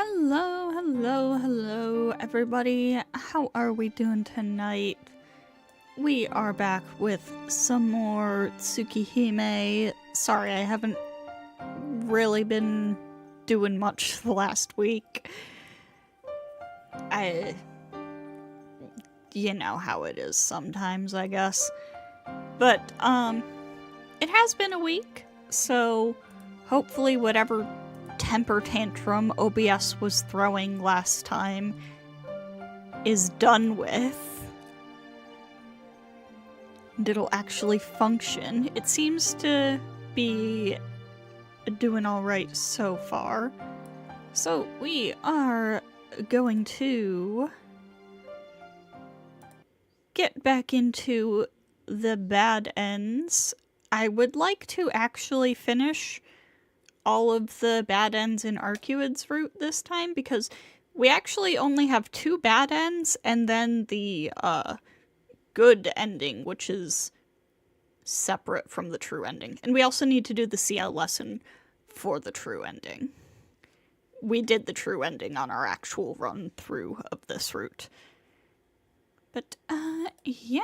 Hello, hello, hello, everybody. How are we doing tonight? We are back with some more Tsukihime. Sorry, I haven't really been doing much the last week. You know how it is sometimes, I guess. But, it has been a week, so hopefully whatever temper tantrum OBS was throwing last time is done with. And it'll actually function. It seems to be doing alright so far. So we are going to get back into the bad ends. I would like to actually finish all of the bad ends in Arcuid's route this time, because we actually only have 2 bad ends, and then the good ending, which is separate from the true ending. And we also need to do the CL lesson for the true ending. We did the true ending on our actual run through of this route. But, yeah,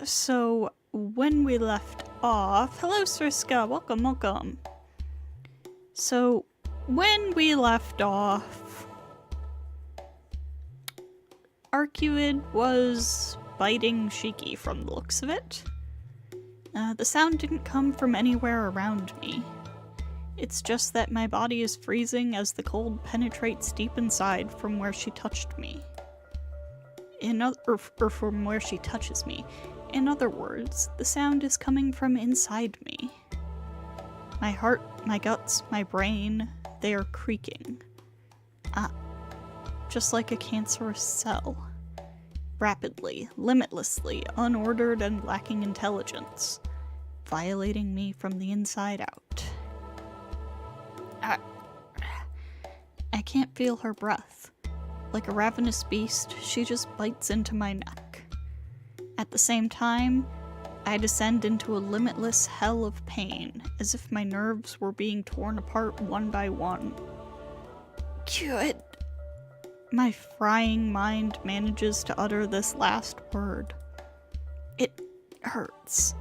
so when we left off... Hello, Sriska, welcome, welcome. So, when we left off, Arcuid was biting Shiki from the looks of it. The sound didn't come from anywhere around me. It's just that my body is freezing as the cold penetrates deep inside from where she touched me. Or from where she touches me. In other words, the sound is coming from inside me. My heart, my guts, my brain, they are creaking. Just like a cancerous cell. Rapidly, limitlessly, unordered and lacking intelligence. Violating me from the inside out. I can't feel her breath. Like a ravenous beast, she just bites into my neck. At the same time, I descend into a limitless hell of pain, as if my nerves were being torn apart one by one. Good. My frying mind manages to utter this last word. It hurts.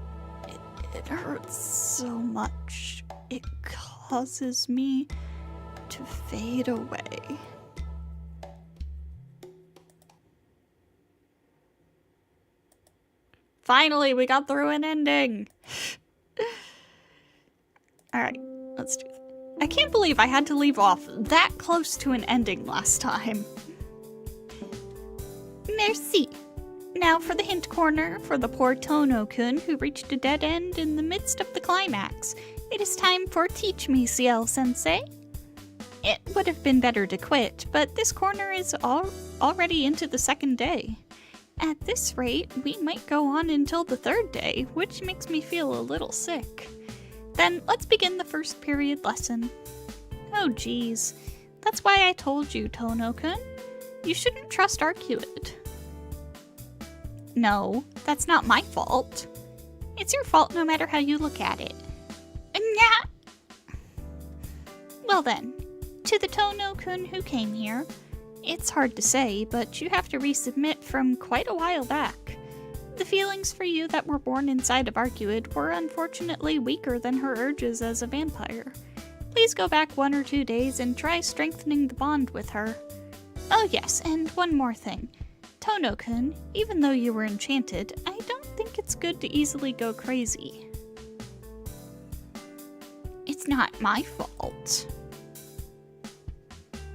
It hurts so much. It causes me to fade away. Finally, we got through an ending! Alright, let's do it. I can't believe I had to leave off that close to an ending last time. Merci. Now for the hint corner for the poor Tono-kun who reached a dead end in the midst of the climax. It is time for Teach Me, CL-sensei. It would have been better to quit, but this corner is already into the 2nd day. At this rate, we might go on until the 3rd day, which makes me feel a little sick. Then let's begin the 1st period lesson. Oh geez, that's why I told you, Tono-kun. You shouldn't trust Arcuid. No, that's not my fault. It's your fault no matter how you look at it. Nah. Well then, to the Tono-kun who came here, it's hard to say, but you have to resubmit from quite a while back. The feelings for you that were born inside of Arcuid were unfortunately weaker than her urges as a vampire. Please go back 1 or 2 days and try strengthening the bond with her. Oh yes, and one more thing. Tono-kun, even though you were enchanted, I don't think it's good to easily go crazy. It's not my fault.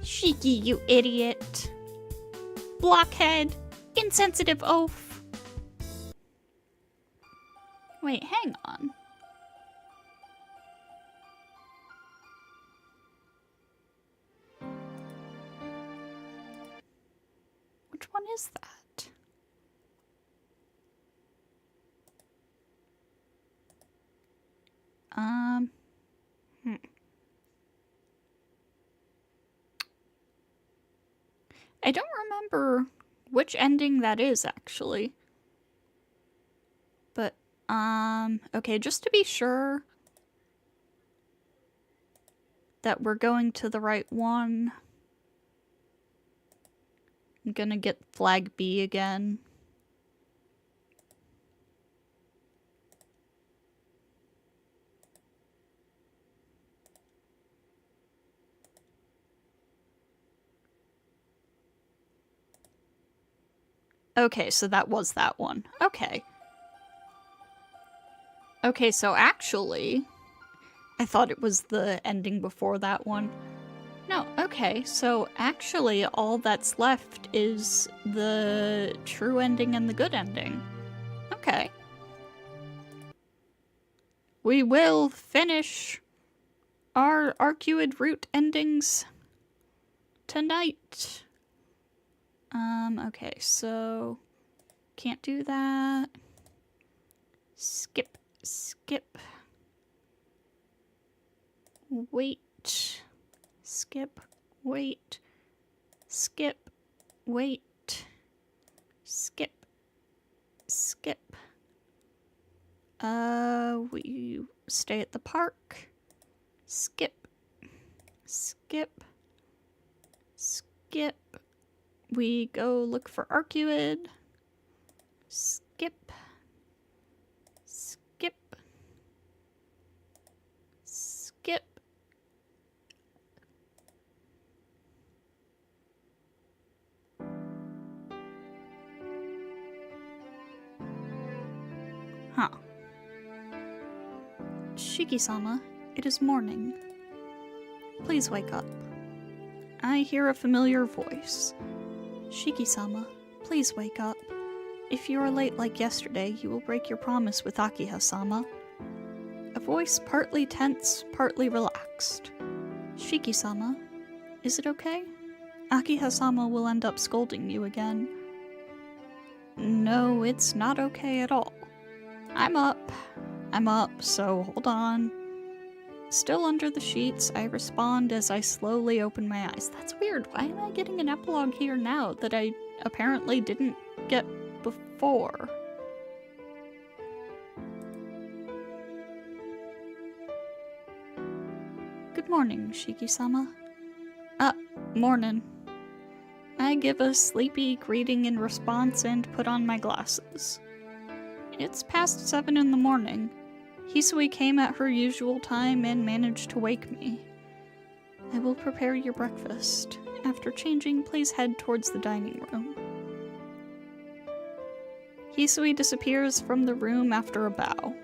Shiki, you idiot. Blockhead. Insensitive oaf. Wait, hang on. Which one is that? I don't remember which ending that is, actually. But, okay, just to be sure that we're going to the right one. I'm gonna get flag B again. Okay, so that was that one. Okay. Okay, so actually, I thought it was the ending before that one. No, okay, so actually all that's left is the true ending and the good ending. Okay. We will finish our Arcuid route endings tonight. Okay, so can't do that. Skip, skip. Wait. Skip, wait. Skip, wait. Skip, skip. We stay at the park. Skip, skip, skip. We go look for Arcuid. Skip, skip, skip. Huh. Shiki-sama, it is morning. Please wake up. I hear a familiar voice. Shiki-sama, please wake up. If you are late like yesterday, you will break your promise with Akiha-sama. A voice partly tense, partly relaxed. Shiki-sama, is it okay? Akiha-sama will end up scolding you again. No, it's not okay at all. I'm up, so hold on. Still under the sheets, I respond as I slowly open my eyes. That's weird. Why am I getting an epilogue here now that I apparently didn't get before? Good morning, Shiki-sama. Morning. I give a sleepy greeting in response and put on my glasses. It's past 7 in the morning. Hisui came at her usual time and managed to wake me. I will prepare your breakfast. After changing, please head towards the dining room. Hisui disappears from the room after a bow.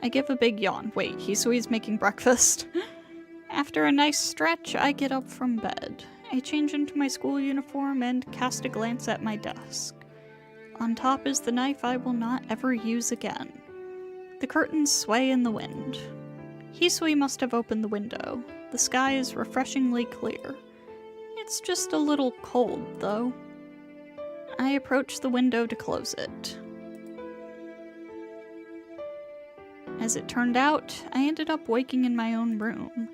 I give a big yawn. Wait, Hisui's making breakfast? After a nice stretch, I get up from bed. I change into my school uniform and cast a glance at my desk. On top is the knife I will not ever use again. The curtains sway in the wind. Hisui must have opened the window. The sky is refreshingly clear. It's just a little cold, though. I approach the window to close it. As it turned out, I ended up waking in my own room.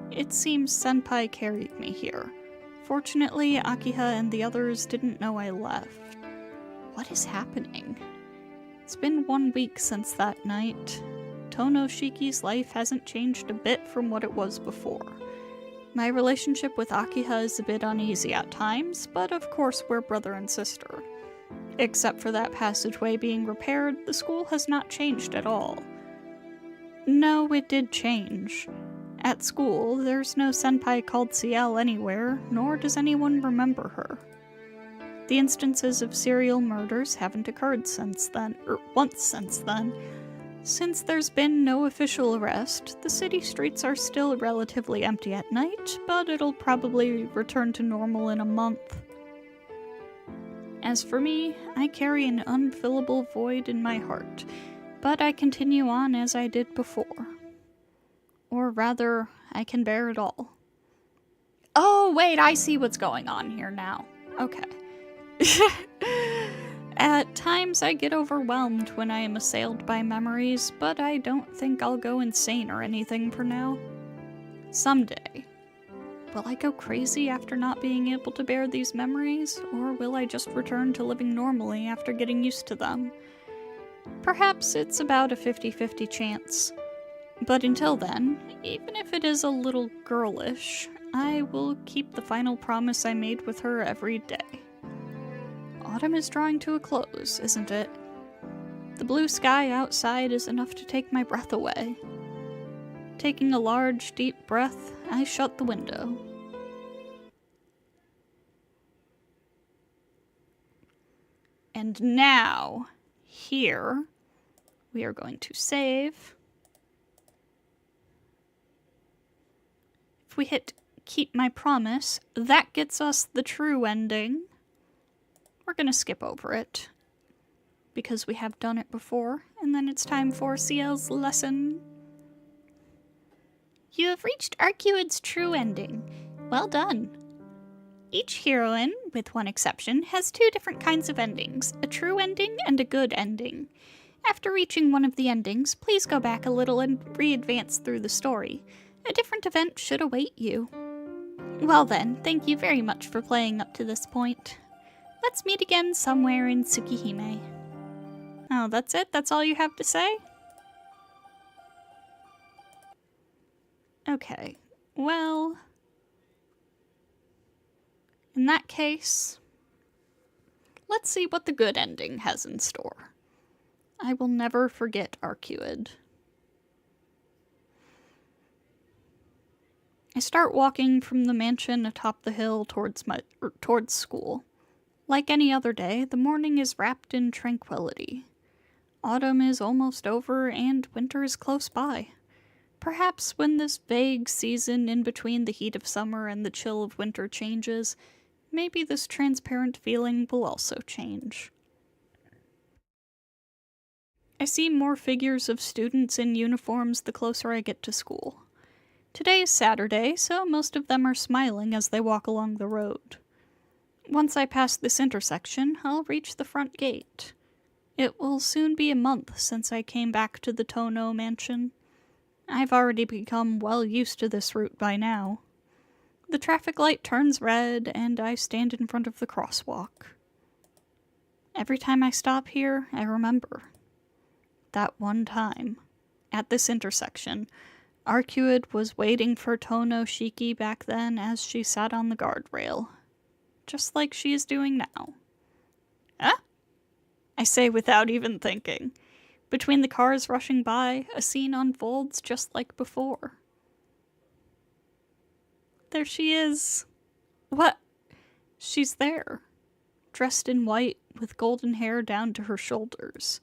It seems Senpai carried me here. Fortunately, Akiha and the others didn't know I left. What is happening? It's been 1 week since that night. Tonoshiki's life hasn't changed a bit from what it was before. My relationship with Akiha is a bit uneasy at times, but of course we're brother and sister. Except for that passageway being repaired, the school has not changed at all. No, it did change. At school, there's no senpai called CL anywhere, nor does anyone remember her. The instances of serial murders haven't occurred once since then. Since there's been no official arrest, the city streets are still relatively empty at night, but it'll probably return to normal in a month. As for me, I carry an unfillable void in my heart, but I continue on as I did before. Or rather, I can bear it all. Oh, wait, I see what's going on here now. Okay. At times I get overwhelmed when I am assailed by memories, but I don't think I'll go insane or anything for now. Someday. Will I go crazy after not being able to bear these memories, or will I just return to living normally after getting used to them? Perhaps it's about a 50-50 chance. But until then, even if it is a little girlish, I will keep the final promise I made with her every day. Autumn is drawing to a close, isn't it? The blue sky outside is enough to take my breath away. Taking a large, deep breath, I shut the window. And now, here, we are going to save. If we hit keep my promise, that gets us the true ending. We're gonna skip over it, because we have done it before, and then it's time for CL's lesson. You have reached Arcuid's true ending. Well done. Each heroine, with one exception, has two different kinds of endings, a true ending and a good ending. After reaching one of the endings, please go back a little and re-advance through the story. A different event should await you. Well then, thank you very much for playing up to this point. Let's meet again somewhere in Tsukihime. Oh, that's it? That's all you have to say? Okay, well... in that case, let's see what the good ending has in store. I will never forget Arcuid. I start walking from the mansion atop the hill towards school. Like any other day, the morning is wrapped in tranquility. Autumn is almost over and winter is close by. Perhaps when this vague season in between the heat of summer and the chill of winter changes, maybe this transparent feeling will also change. I see more figures of students in uniforms the closer I get to school. Today is Saturday, so most of them are smiling as they walk along the road. Once I pass this intersection, I'll reach the front gate. It will soon be a month since I came back to the Tono mansion. I've already become well used to this route by now. The traffic light turns red, and I stand in front of the crosswalk. Every time I stop here, I remember. That one time, at this intersection, Arcuid was waiting for Tono Shiki back then as she sat on the guardrail. Just like she is doing now. Huh? I say without even thinking. Between the cars rushing by, a scene unfolds just like before. There she is. What? She's there. Dressed in white, with golden hair down to her shoulders.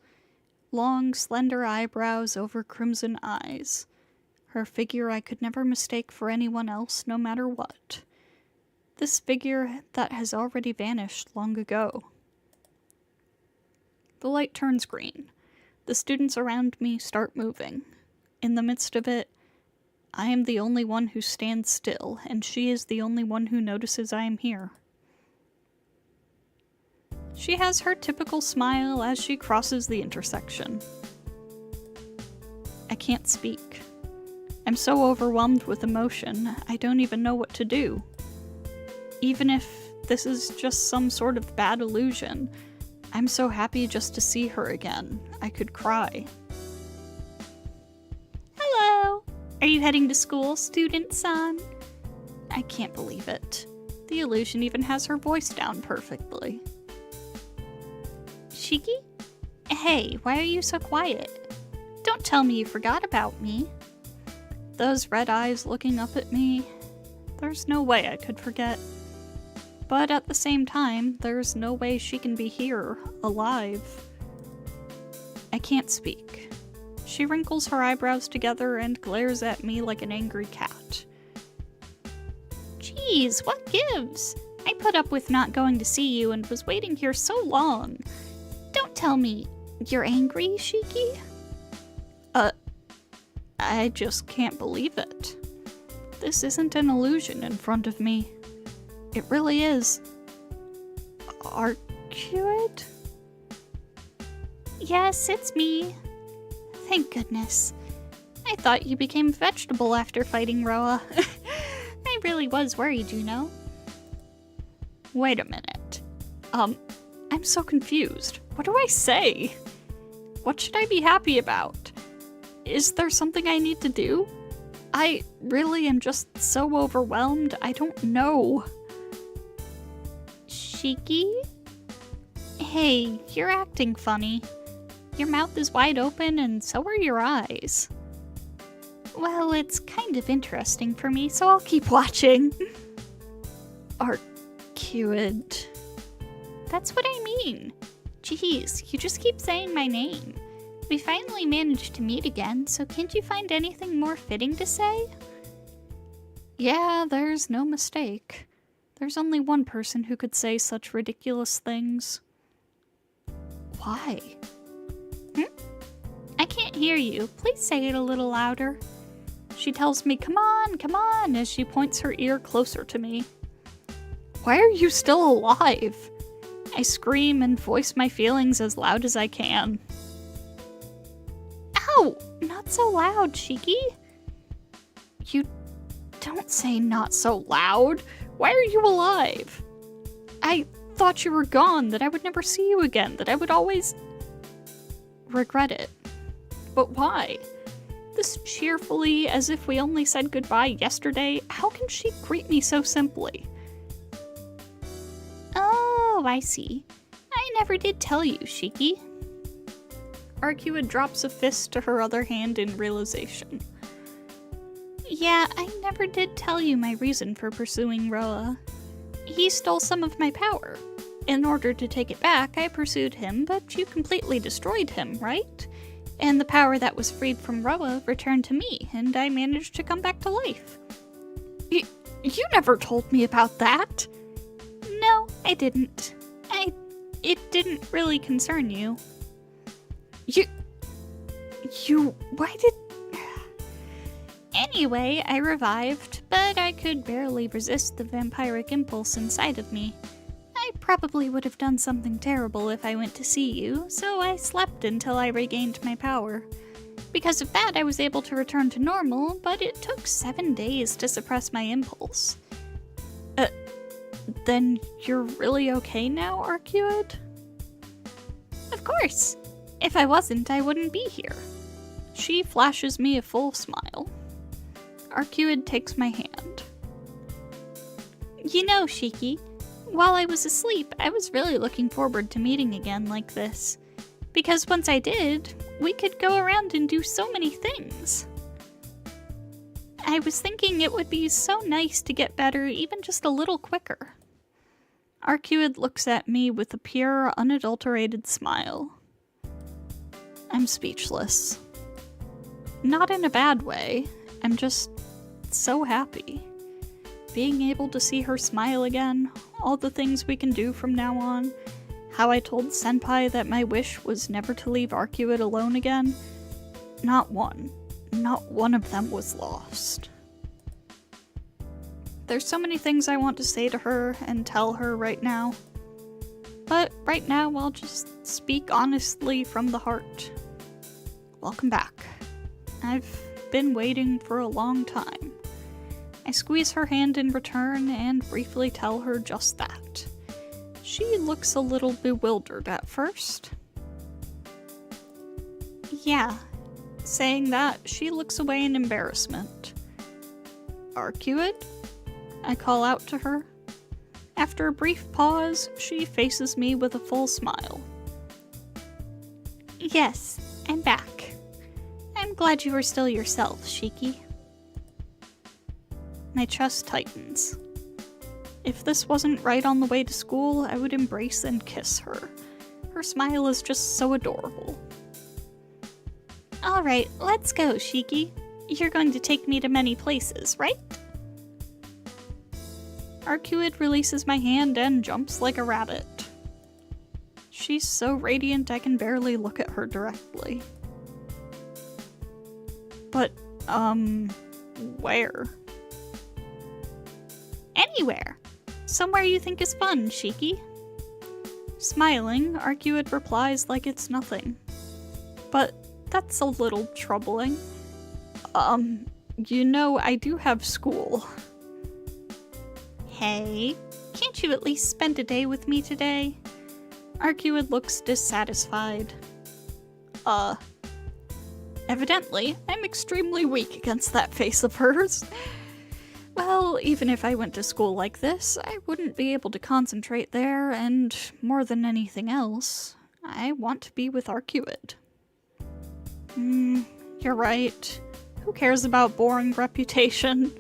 Long, slender eyebrows over crimson eyes. Her figure I could never mistake for anyone else, no matter what. This figure that has already vanished long ago. The light turns green. The students around me start moving. In the midst of it, I am the only one who stands still, and she is the only one who notices I am here. She has her typical smile as she crosses the intersection. I can't speak. I'm so overwhelmed with emotion, I don't even know what to do. Even if this is just some sort of bad illusion, I'm so happy just to see her again. I could cry. Hello! Are you heading to school, student-san? I can't believe it. The illusion even has her voice down perfectly. Shiki? Hey, why are you so quiet? Don't tell me you forgot about me. Those red eyes looking up at me, there's no way I could forget. But at the same time, there's no way she can be here, alive. I can't speak. She wrinkles her eyebrows together and glares at me like an angry cat. Geez, what gives? I put up with not going to see you and was waiting here so long. Don't tell me you're angry, Shiki? I just can't believe it. This isn't an illusion in front of me. It really is. Arcuid? Yes, it's me. Thank goodness. I thought you became a vegetable after fighting Roa. I really was worried, you know. Wait a minute. I'm so confused. What do I say? What should I be happy about? Is there something I need to do? I really am just so overwhelmed, I don't know. Shiki? Hey, you're acting funny. Your mouth is wide open and so are your eyes. Well, it's kind of interesting for me, so I'll keep watching. Arcuid. That's what I mean. Jeez, you just keep saying my name. We finally managed to meet again, so can't you find anything more fitting to say? Yeah, there's no mistake. There's only one person who could say such ridiculous things. Why? I can't hear you. Please say it a little louder. She tells me, come on, as she points her ear closer to me. Why are you still alive? I scream and voice my feelings as loud as I can. Ow! Not so loud, Shiki. You don't say not so loud. Why are you alive? I thought you were gone, that I would never see you again, that I would always regret it. But why? This cheerfully, as if we only said goodbye yesterday, how can she greet me so simply? Oh, I see. I never did tell you, Shiki. Arcuid drops a fist to her other hand in realization. Yeah, I never did tell you my reason for pursuing Roa. He stole some of my power. In order to take it back, I pursued him, but you completely destroyed him, right? And the power that was freed from Roa returned to me, and I managed to come back to life. You never told me about that! No, I didn't. It didn't really concern you. Why did... Anyway, I revived, but I could barely resist the vampiric impulse inside of me. I probably would have done something terrible if I went to see you, so I slept until I regained my power. Because of that, I was able to return to normal, but it took 7 days to suppress my impulse. Then you're really okay now, Arcuid? Of course! If I wasn't, I wouldn't be here. She flashes me a full smile. Arcuid takes my hand. You know, Shiki, while I was asleep, I was really looking forward to meeting again like this. Because once I did, we could go around and do so many things. I was thinking it would be so nice to get better even just a little quicker. Arcuid looks at me with a pure, unadulterated smile. I'm speechless. Not in a bad way. I'm just so happy. Being able to see her smile again, all the things we can do from now on, how I told Senpai that my wish was never to leave Arcuid alone again, not one of them was lost. There's so many things I want to say to her and tell her right now, but right now I'll just speak honestly from the heart. Welcome back. I've been waiting for a long time. I squeeze her hand in return and briefly tell her just that. She looks a little bewildered at first. Yeah, saying that, she looks away in embarrassment. Arcuid? I call out to her. After a brief pause, she faces me with a full smile. Yes, I'm back. I'm glad you are still yourself, Shiki. My chest tightens. If this wasn't right on the way to school, I would embrace and kiss her. Her smile is just so adorable. Alright, let's go, Shiki. You're going to take me to many places, right? Arcuid releases my hand and jumps like a rabbit. She's so radiant I can barely look at her directly. But, where? Anywhere. Somewhere you think is fun, Shiki. Smiling, Arcuid replies like it's nothing. But that's a little troubling. You know, I do have school. Hey, can't you at least spend a day with me today? Arcuid looks dissatisfied. Evidently, I'm extremely weak against that face of hers. Well, even if I went to school like this, I wouldn't be able to concentrate there, and more than anything else, I want to be with Arcuid. You're right. Who cares about boring reputation?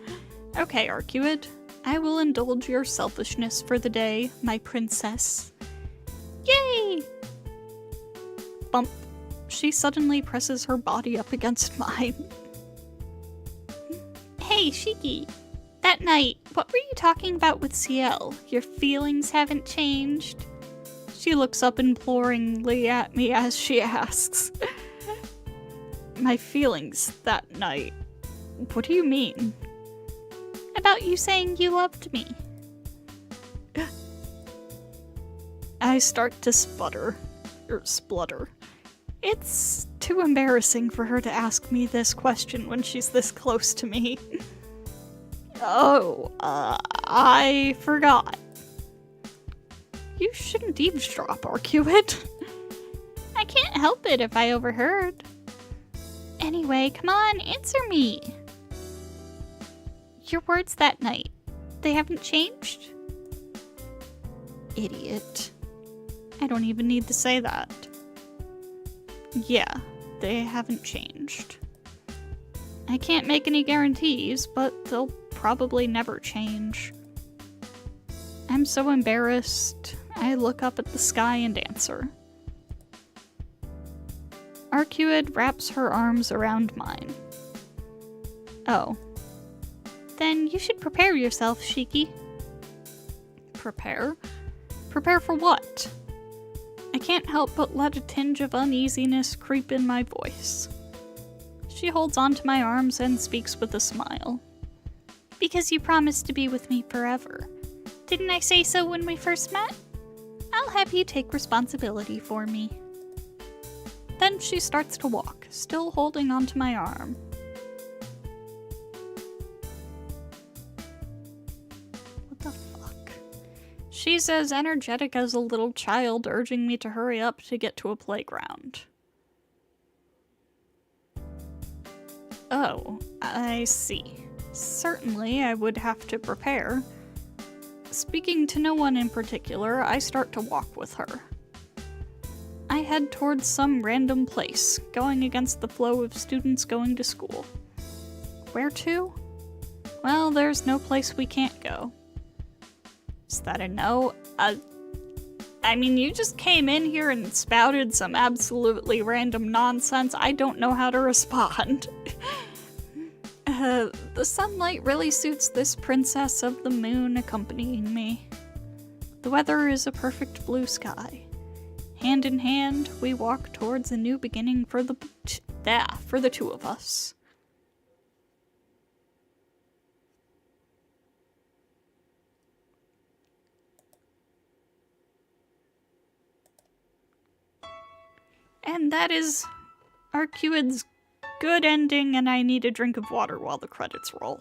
Okay, Arcuid, I will indulge your selfishness for the day, my princess. Yay! Bump. She suddenly presses her body up against mine. Hey, Shiki. That night, what were you talking about with Ciel? Your feelings haven't changed? She looks up imploringly at me as she asks. My feelings that night? What do you mean? About you saying you loved me. I start to splutter. It's too embarrassing for her to ask me this question when she's this close to me. Oh, I forgot. You shouldn't eavesdrop, Arcuid. I can't help it if I overheard. Anyway, come on, answer me. Your words that night, they haven't changed? Idiot. I don't even need to say that. Yeah, they haven't changed. I can't make any guarantees, but they'll probably never change. I'm so embarrassed. I look up at the sky and answer. Arcuid wraps her arms around mine. Oh. Then you should prepare yourself, Shiki. Prepare? Prepare for what? I can't help but let a tinge of uneasiness creep in my voice. She holds onto my arms and speaks with a smile. Because you promised to be with me forever. Didn't I say so when we first met? I'll have you take responsibility for me. Then she starts to walk, still holding onto my arm. What the fuck? She's as energetic as a little child urging me to hurry up to get to a playground. Oh, I see. Certainly, I would have to prepare. Speaking to no one in particular, I start to walk with her. I head towards some random place, going against the flow of students going to school. Where to? Well, there's no place we can't go. Is that a no? I mean, you just came in here and spouted some absolutely random nonsense. I don't know how to respond. The sunlight really suits this princess of the moon accompanying me. The weather is a perfect blue sky. Hand in hand, we walk towards a new beginning for the two of us. And that is Arcuid's good ending, and I need a drink of water while the credits roll.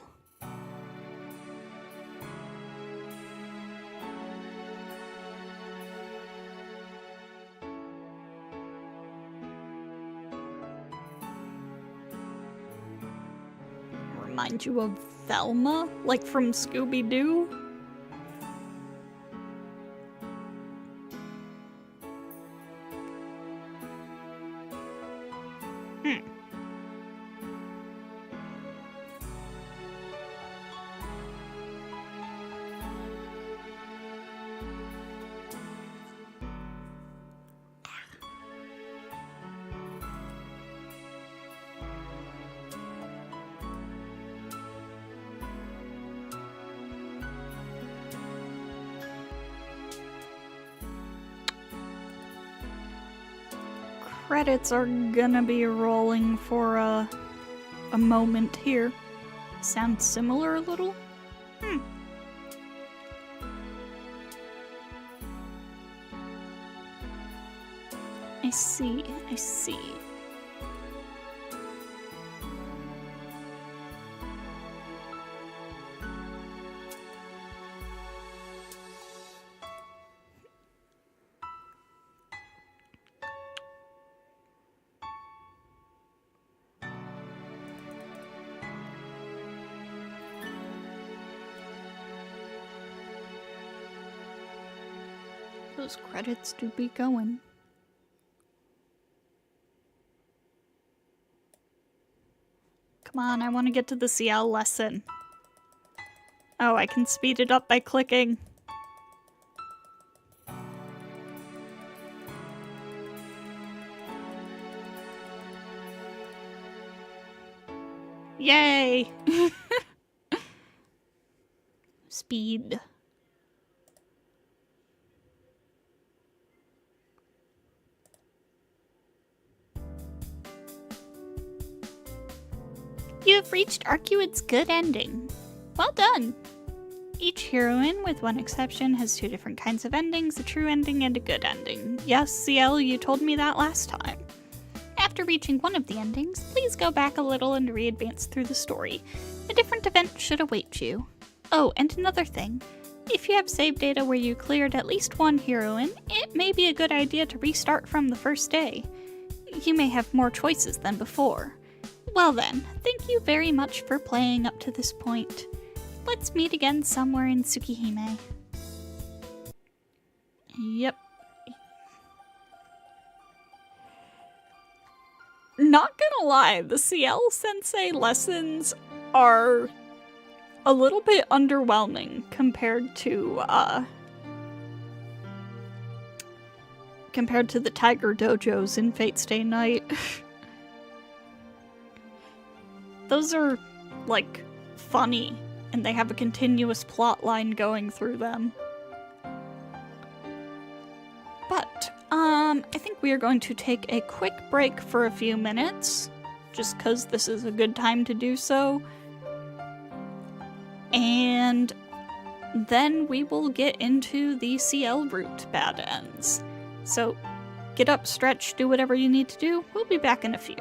Remind you of Velma? Like from Scooby-Doo? Credits are gonna be rolling for a moment here. Sounds similar a little? I see. Those credits do be going. Come on, I want to get to the CL lesson. Oh, I can speed it up by clicking. Yay! Speed. You have reached Arcuid's good ending. Well done! Each heroine, with one exception, has two different kinds of endings, a true ending and a good ending. Yes, CL, you told me that last time. After reaching one of the endings, please go back a little and re-advance through the story. A different event should await you. Oh, and another thing. If you have save data where you cleared at least one heroine, it may be a good idea to restart from the first day. You may have more choices than before. Well then, thank you very much for playing up to this point. Let's meet again somewhere in Tsukihime. Yep. Not gonna lie, the CL Sensei lessons are a little bit underwhelming compared to the Tiger Dojos in Fate Stay Night. Those are, like, funny, and they have a continuous plot line going through them. But, I think we are going to take a quick break for a few minutes, just because this is a good time to do so. And then we will get into the CL route bad ends. So, get up, stretch, do whatever you need to do. We'll be back in a few.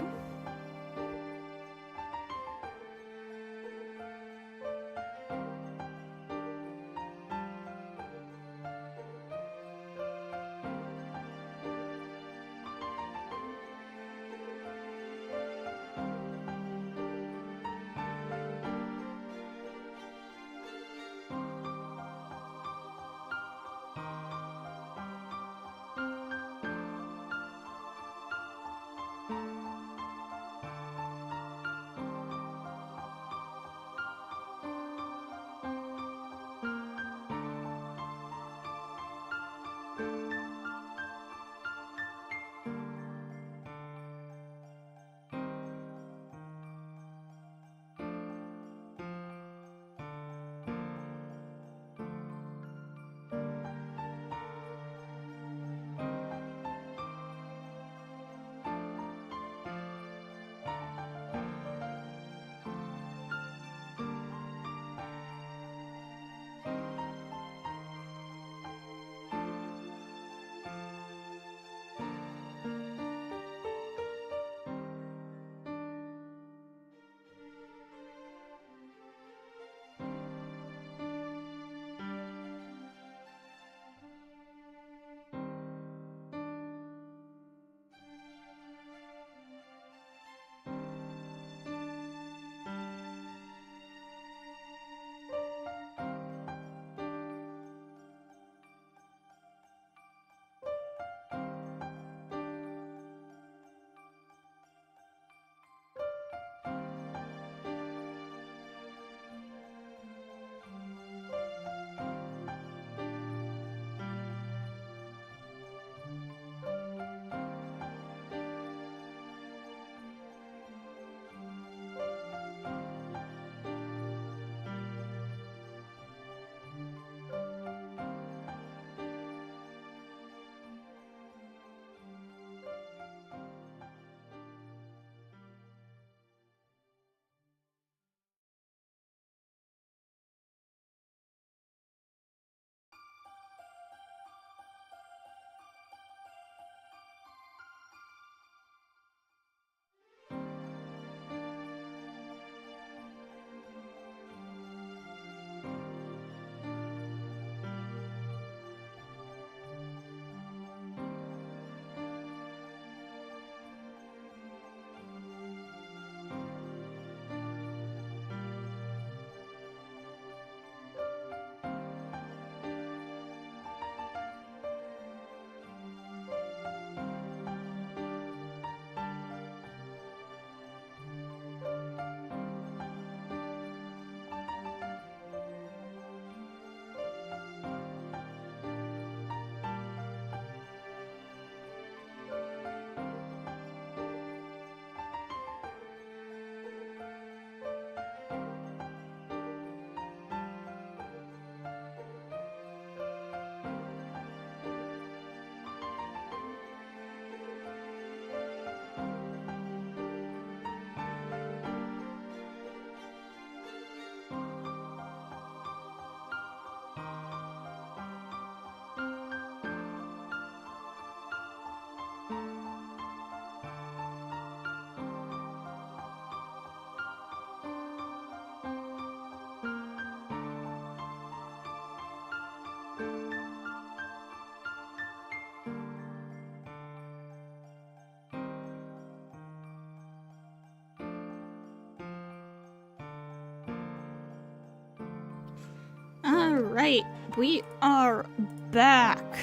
Alright, we are back.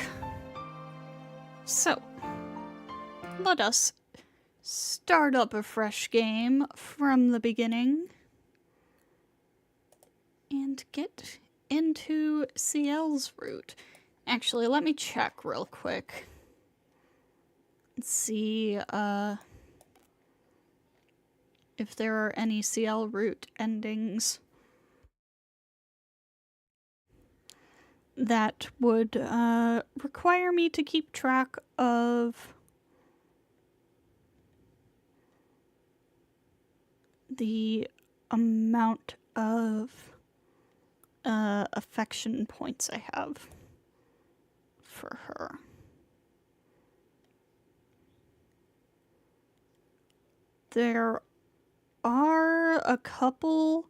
So, let us start up a fresh game from the beginning and get into CL's route. Actually, let me check real quick. Let's see if there are any CL route endings that would require me to keep track of the amount of affection points I have for her. There are a couple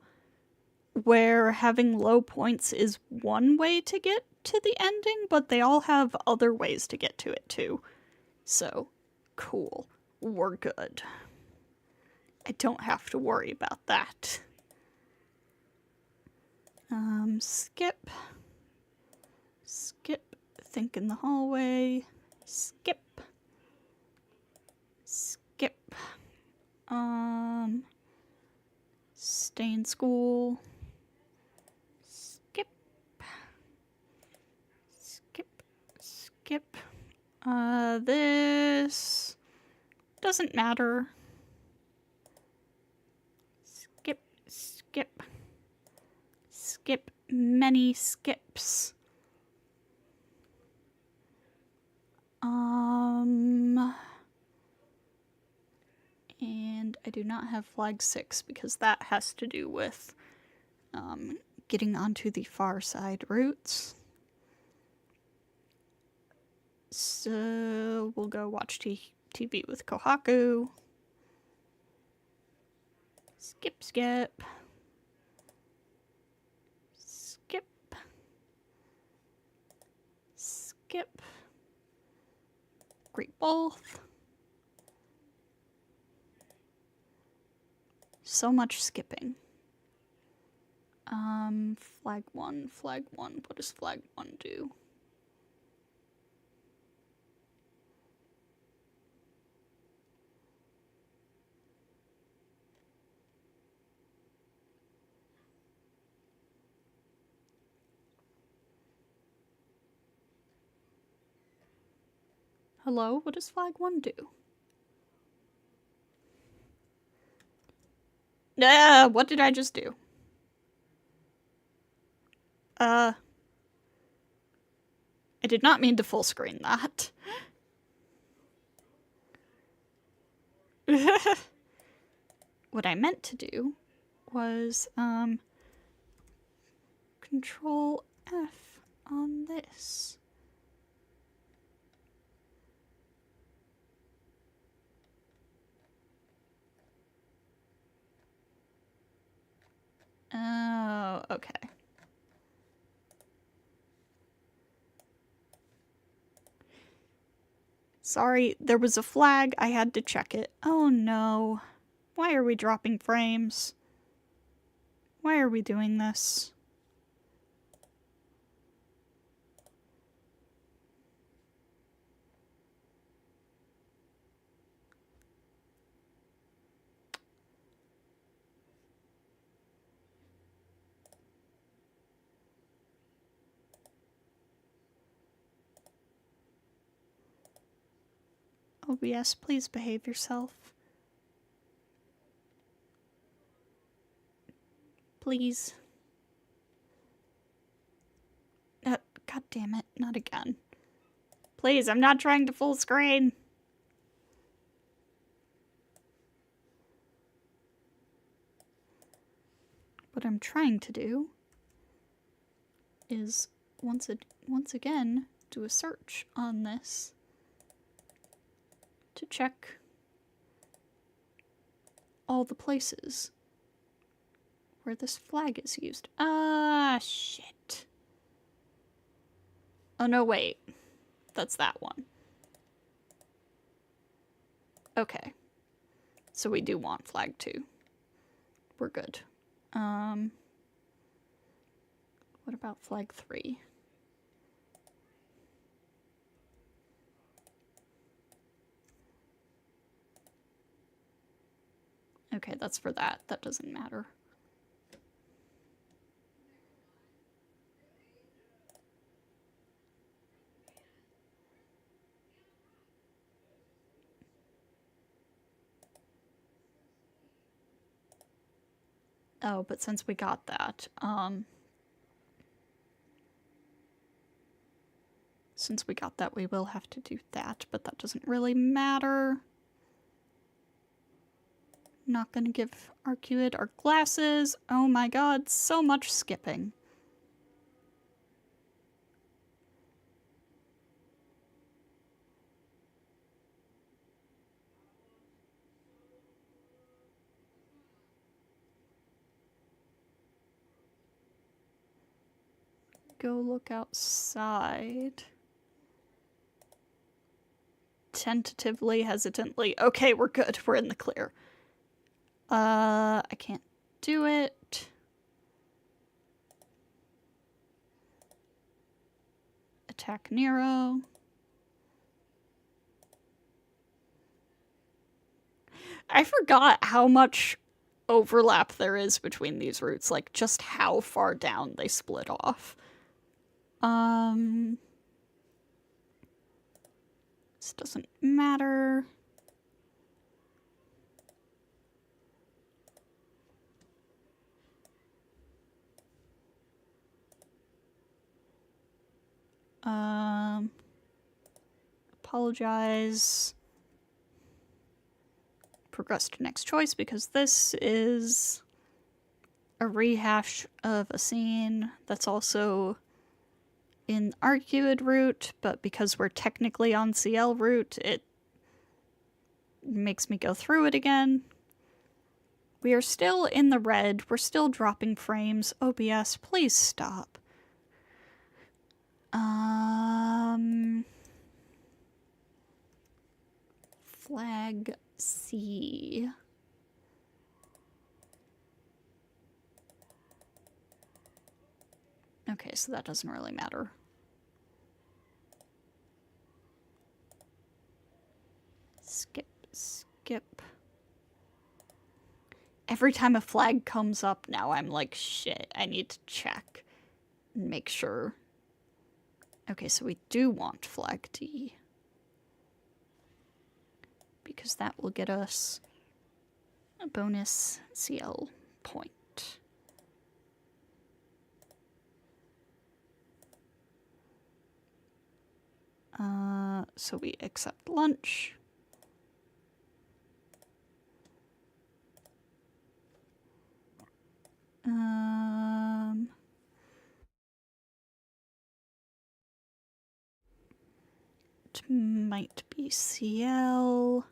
where having low points is one way to get to the ending, but they all have other ways to get to it too. So, cool. We're good. I don't have to worry about that. Skip. Skip. Think in the hallway. Skip. Skip. Stay in school. Skip. Skip. Skip. This doesn't matter. Skip. Skip. Skip. Many skips. And I do not have flag 6 because that has to do with getting onto the far side routes. So we'll go watch TV with Kohaku. Skip, skip. Skip. Skip. Great both. So much skipping. Flag 1, flag 1. What does flag 1 do? Hello? What does flag 1 do? What did I just do? I did not mean to full screen that. What I meant to do was, Control F on this. Oh, okay. Sorry, there was a flag. I had to check it. Oh no. Why are we dropping frames? Why are we doing this? OBS, please behave yourself. Please. God damn it, not again. Please, I'm not trying to full screen. What I'm trying to do is once again do a search on this to check all the places where this flag is used. Ah, shit. Oh no, wait. That's that one. Okay. So we do want flag 2. We're good. What about flag 3? Okay, that's for that. That doesn't matter. Oh, but since we got that, we will have to do that, but that doesn't really matter. Not gonna give Arcuid our glasses. Oh my god, so much skipping. Go look outside. Tentatively, hesitantly. Okay, we're good. We're in the clear. I can't do it. Attack Nero. I forgot how much overlap there is between these routes, like just how far down they split off. This doesn't matter. Apologize. Progress to next choice because this is a rehash of a scene that's also in Arcuid route, but because we're technically on CL route, it makes me go through it again. We are still in the red. We're still dropping frames. OBS, please stop. Flag C. Okay, so that doesn't really matter. Skip, skip. Every time a flag comes up now, I'm like, shit, I need to check and make sure. Okay, so we do want flag D. Because that will get us a bonus CL point. So we accept lunch. It might be CL.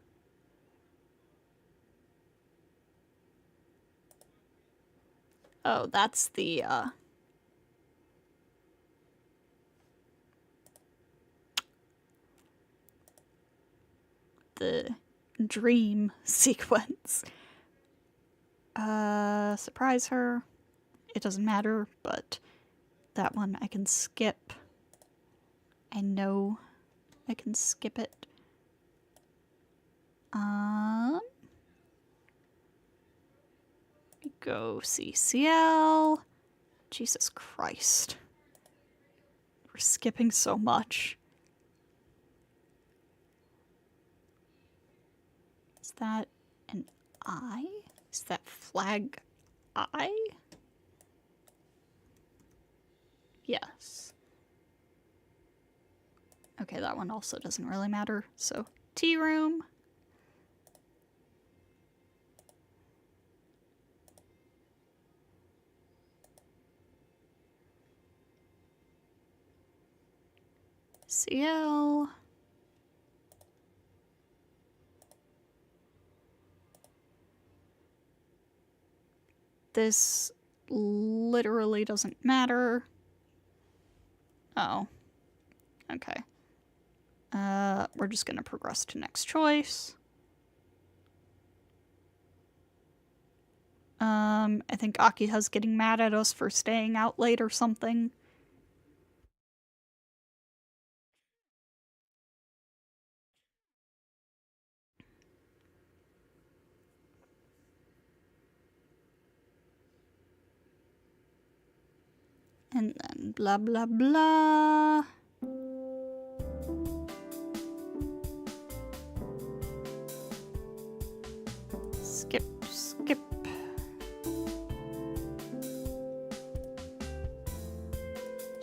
Oh, that's the, dream sequence. Surprise her. It doesn't matter, but that one I can skip. I know I can skip it. Go CCL. Jesus Christ. We're skipping so much. Is that an I? Is that flag I? Yes. Okay, that one also doesn't really matter. So, tea room. CL. This literally doesn't matter. Oh. Okay. We're just gonna progress to next choice. I think Akiha's getting mad at us for staying out late or something. And then blah blah blah. Skip, skip.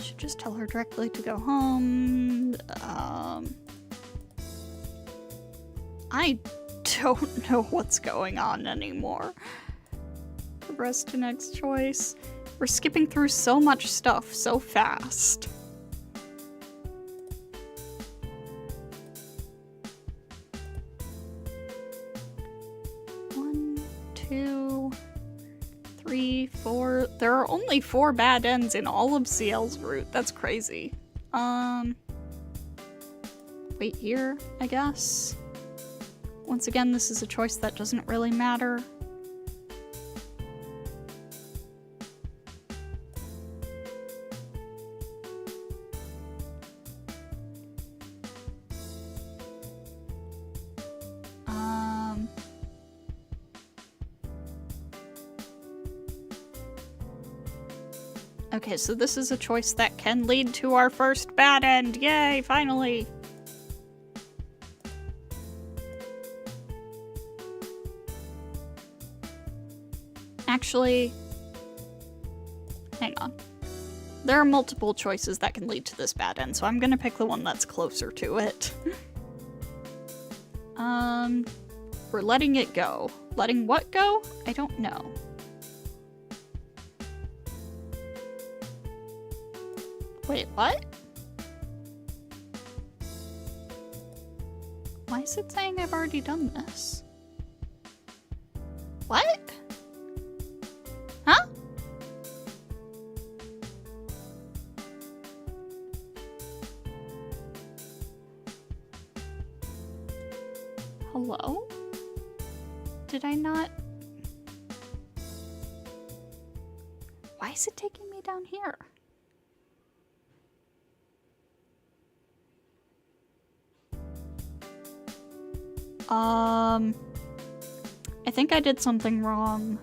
Should just tell her directly to go home. I don't know what's going on anymore. Progress to next choice. We're skipping through so much stuff so fast. One, two, three, four. There are only 4 bad ends in all of CL's route. That's crazy. Wait here, I guess. Once again, this is a choice that doesn't really matter. Okay, so this is a choice that can lead to our first bad end. Yay, finally! Actually, hang on. There are multiple choices that can lead to this bad end, so I'm gonna pick the one that's closer to it. We're letting it go. Letting what go? I don't know. Wait, what? Why is it saying I've already done this? What? Huh? Hello? Did I not? Why is it taking me down here? I think I did something wrong.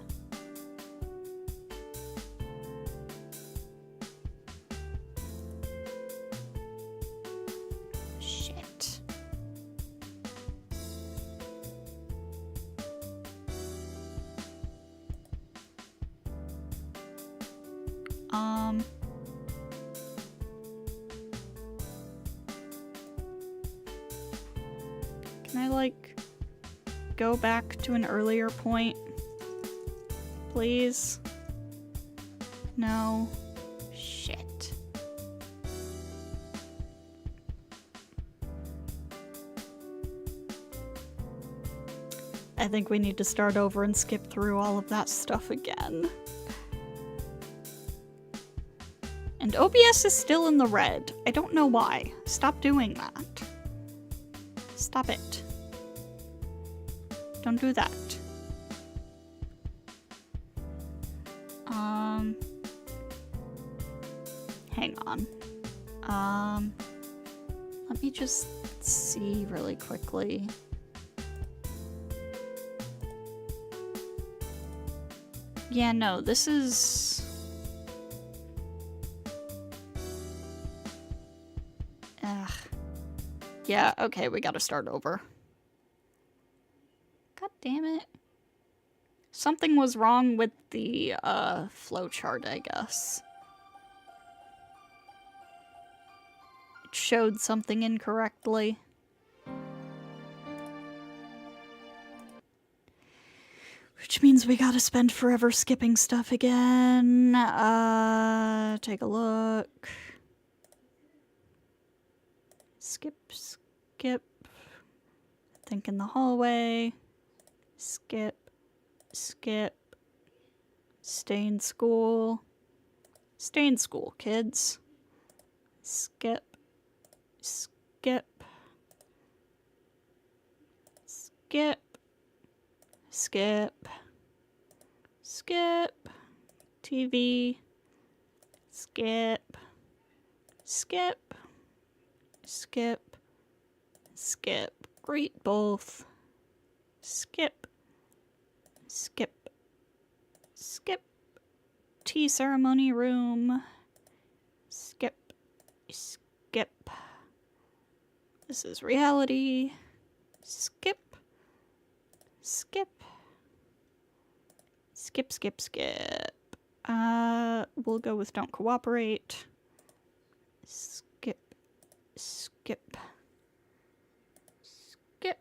Shit. Can I, like, go back to an earlier point? Please? No. Shit. I think we need to start over and skip through all of that stuff again. And OBS is still in the red. I don't know why. Stop doing that. Stop it. Don't do that. Hang on. Let me just see really quickly. Yeah, no, this is... Ugh. Yeah, okay, we gotta start over. God damn it. Something was wrong with the, flowchart, I guess. It showed something incorrectly. Which means we gotta spend forever skipping stuff again. Take a look. Skip, skip. Think in the hallway. Skip, skip. Stay in school. Stay in school, kids. Skip, skip. Skip. Skip. skip, TV, skip, skip, skip, skip, greet both, skip, skip, skip, tea ceremony room, skip, skip, this is reality, skip, skip, skip, skip, skip. We'll go with don't cooperate. Skip, skip, skip.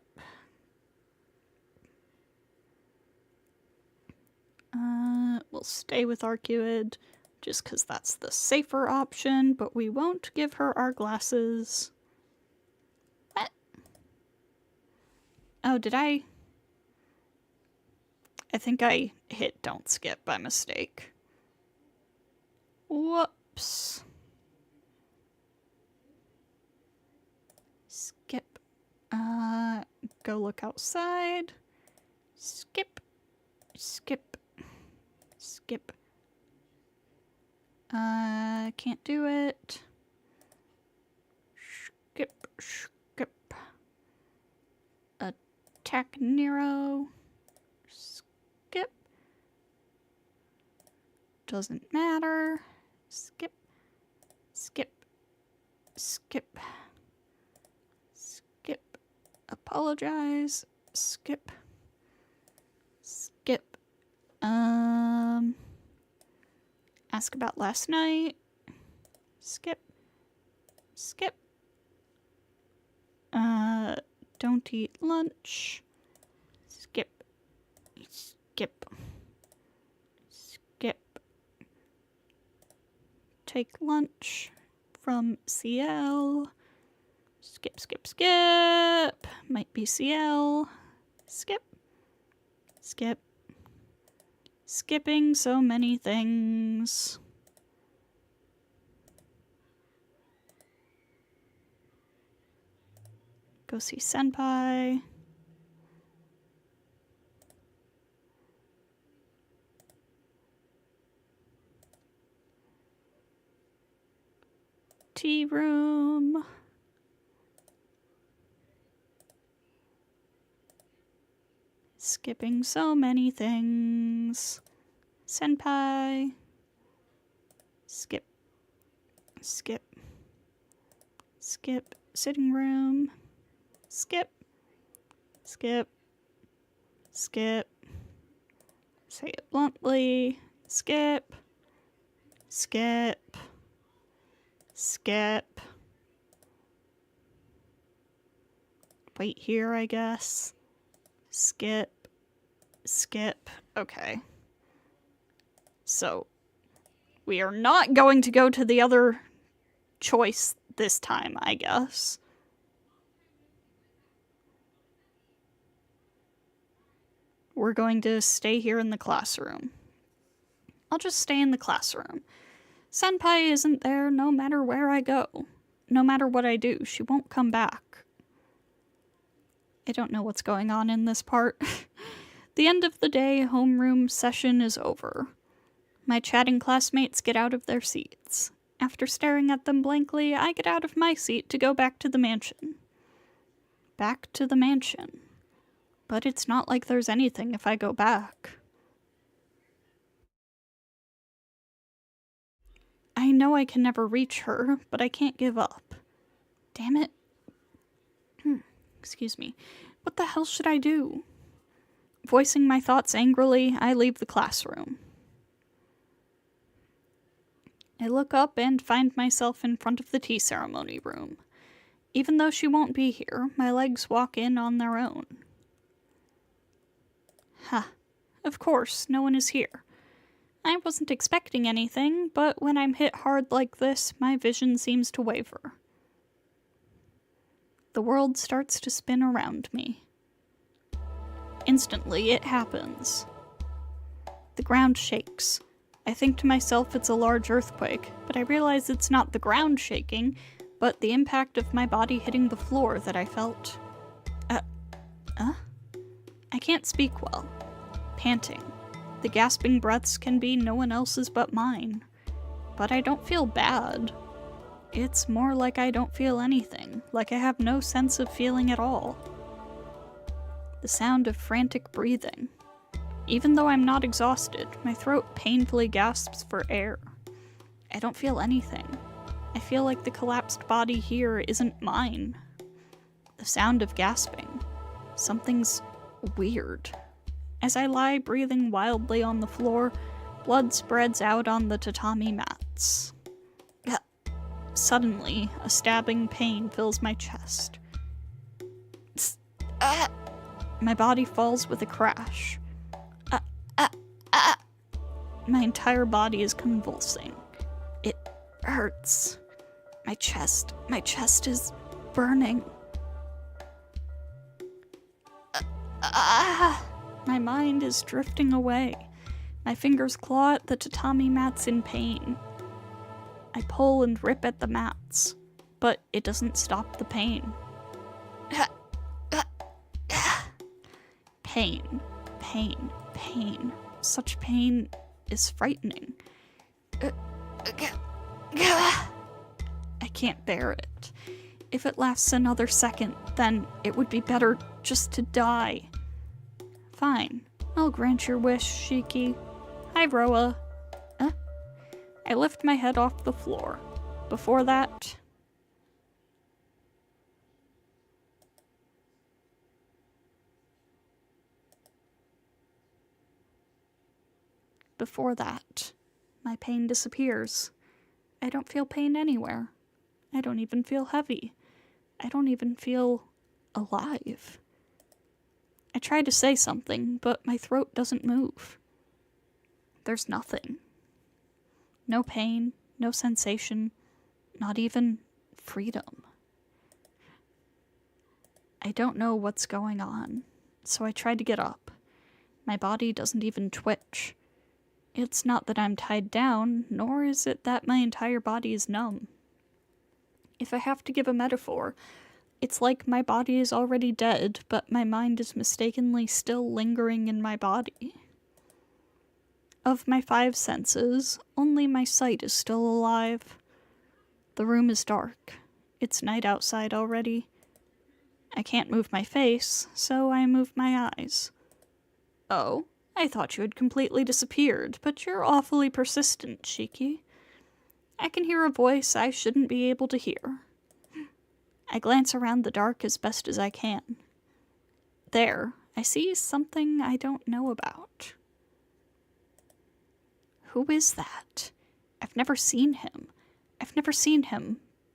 We'll stay with Arcuid, just because that's the safer option, but we won't give her our glasses. What? Oh, did I think I hit don't skip by mistake. Whoops. Skip. Go look outside. Skip. Skip. Skip. Can't do it. Skip. Skip. Attack Nero. Skip. Doesn't matter. Skip. Skip. Skip. Skip. Apologize. Skip. Skip. Ask about last night. Skip. Skip. Don't eat lunch. Skip. Skip. Skip. Take lunch from CL. Skip, skip, skip. Might be CL. Skip. Skip. Skipping so many things. Go see Senpai. Tea room. Skipping so many things. Senpai. Skip. Skip. Skip. Sitting room. Skip. Skip. Skip. Say it bluntly. Skip. Skip. Skip. Wait here, I guess. Skip. Skip. Okay. So, we are not going to go to the other choice this time, I guess. We're going to stay here in the classroom. I'll just stay in the classroom. Senpai isn't there no matter where I go. No matter what I do, she won't come back. I don't know what's going on in this part. The end of the day, homeroom session is over. My chatting classmates get out of their seats. After staring at them blankly, I get out of my seat to go back to the mansion. Back to the mansion. But it's not like there's anything if I go back. I know I can never reach her, but I can't give up. Damn it. Excuse me. What the hell should I do? Voicing my thoughts angrily, I leave the classroom. I look up and find myself in front of the tea ceremony room. Even though she won't be here, my legs walk in on their own. Ha. Of course, no one is here. I wasn't expecting anything, but when I'm hit hard like this, my vision seems to waver. The world starts to spin around me. Instantly, it happens. The ground shakes. I think to myself it's a large earthquake, but I realize it's not the ground shaking, but the impact of my body hitting the floor that I felt. I can't speak well. Panting. The gasping breaths can be no one else's but mine. But I don't feel bad. It's more like I don't feel anything, like I have no sense of feeling at all. The sound of frantic breathing. Even though I'm not exhausted, my throat painfully gasps for air. I don't feel anything. I feel like the collapsed body here isn't mine. The sound of gasping. Something's weird. As I lie breathing wildly on the floor, blood spreads out on the tatami mats. Suddenly, a stabbing pain fills my chest. My body falls with a crash. My entire body is convulsing. It hurts. My chest is burning. My mind is drifting away. My fingers claw at the tatami mats in pain. I pull and rip at the mats, but it doesn't stop the pain. Pain, pain, pain. Such pain is frightening. I can't bear it. If it lasts another second, then it would be better just to die. Fine, I'll grant your wish, Shiki. Hi, Roa. I lift my head off the floor. Before that... my pain disappears. I don't feel pain anywhere. I don't even feel heavy. I don't even feel alive. I try to say something, but my throat doesn't move. There's nothing. No pain, no sensation, not even freedom. I don't know what's going on, so I try to get up. My body doesn't even twitch. It's not that I'm tied down, nor is it that my entire body is numb. If I have to give a metaphor, it's like my body is already dead, but my mind is mistakenly still lingering in my body. Of my 5 senses, only my sight is still alive. The room is dark. It's night outside already. I can't move my face, so I move my eyes. Oh, I thought you had completely disappeared, but you're awfully persistent, Shiki. I can hear a voice I shouldn't be able to hear. I glance around the dark as best as I can. There, I see something I don't know about. Who is that? I've never seen him.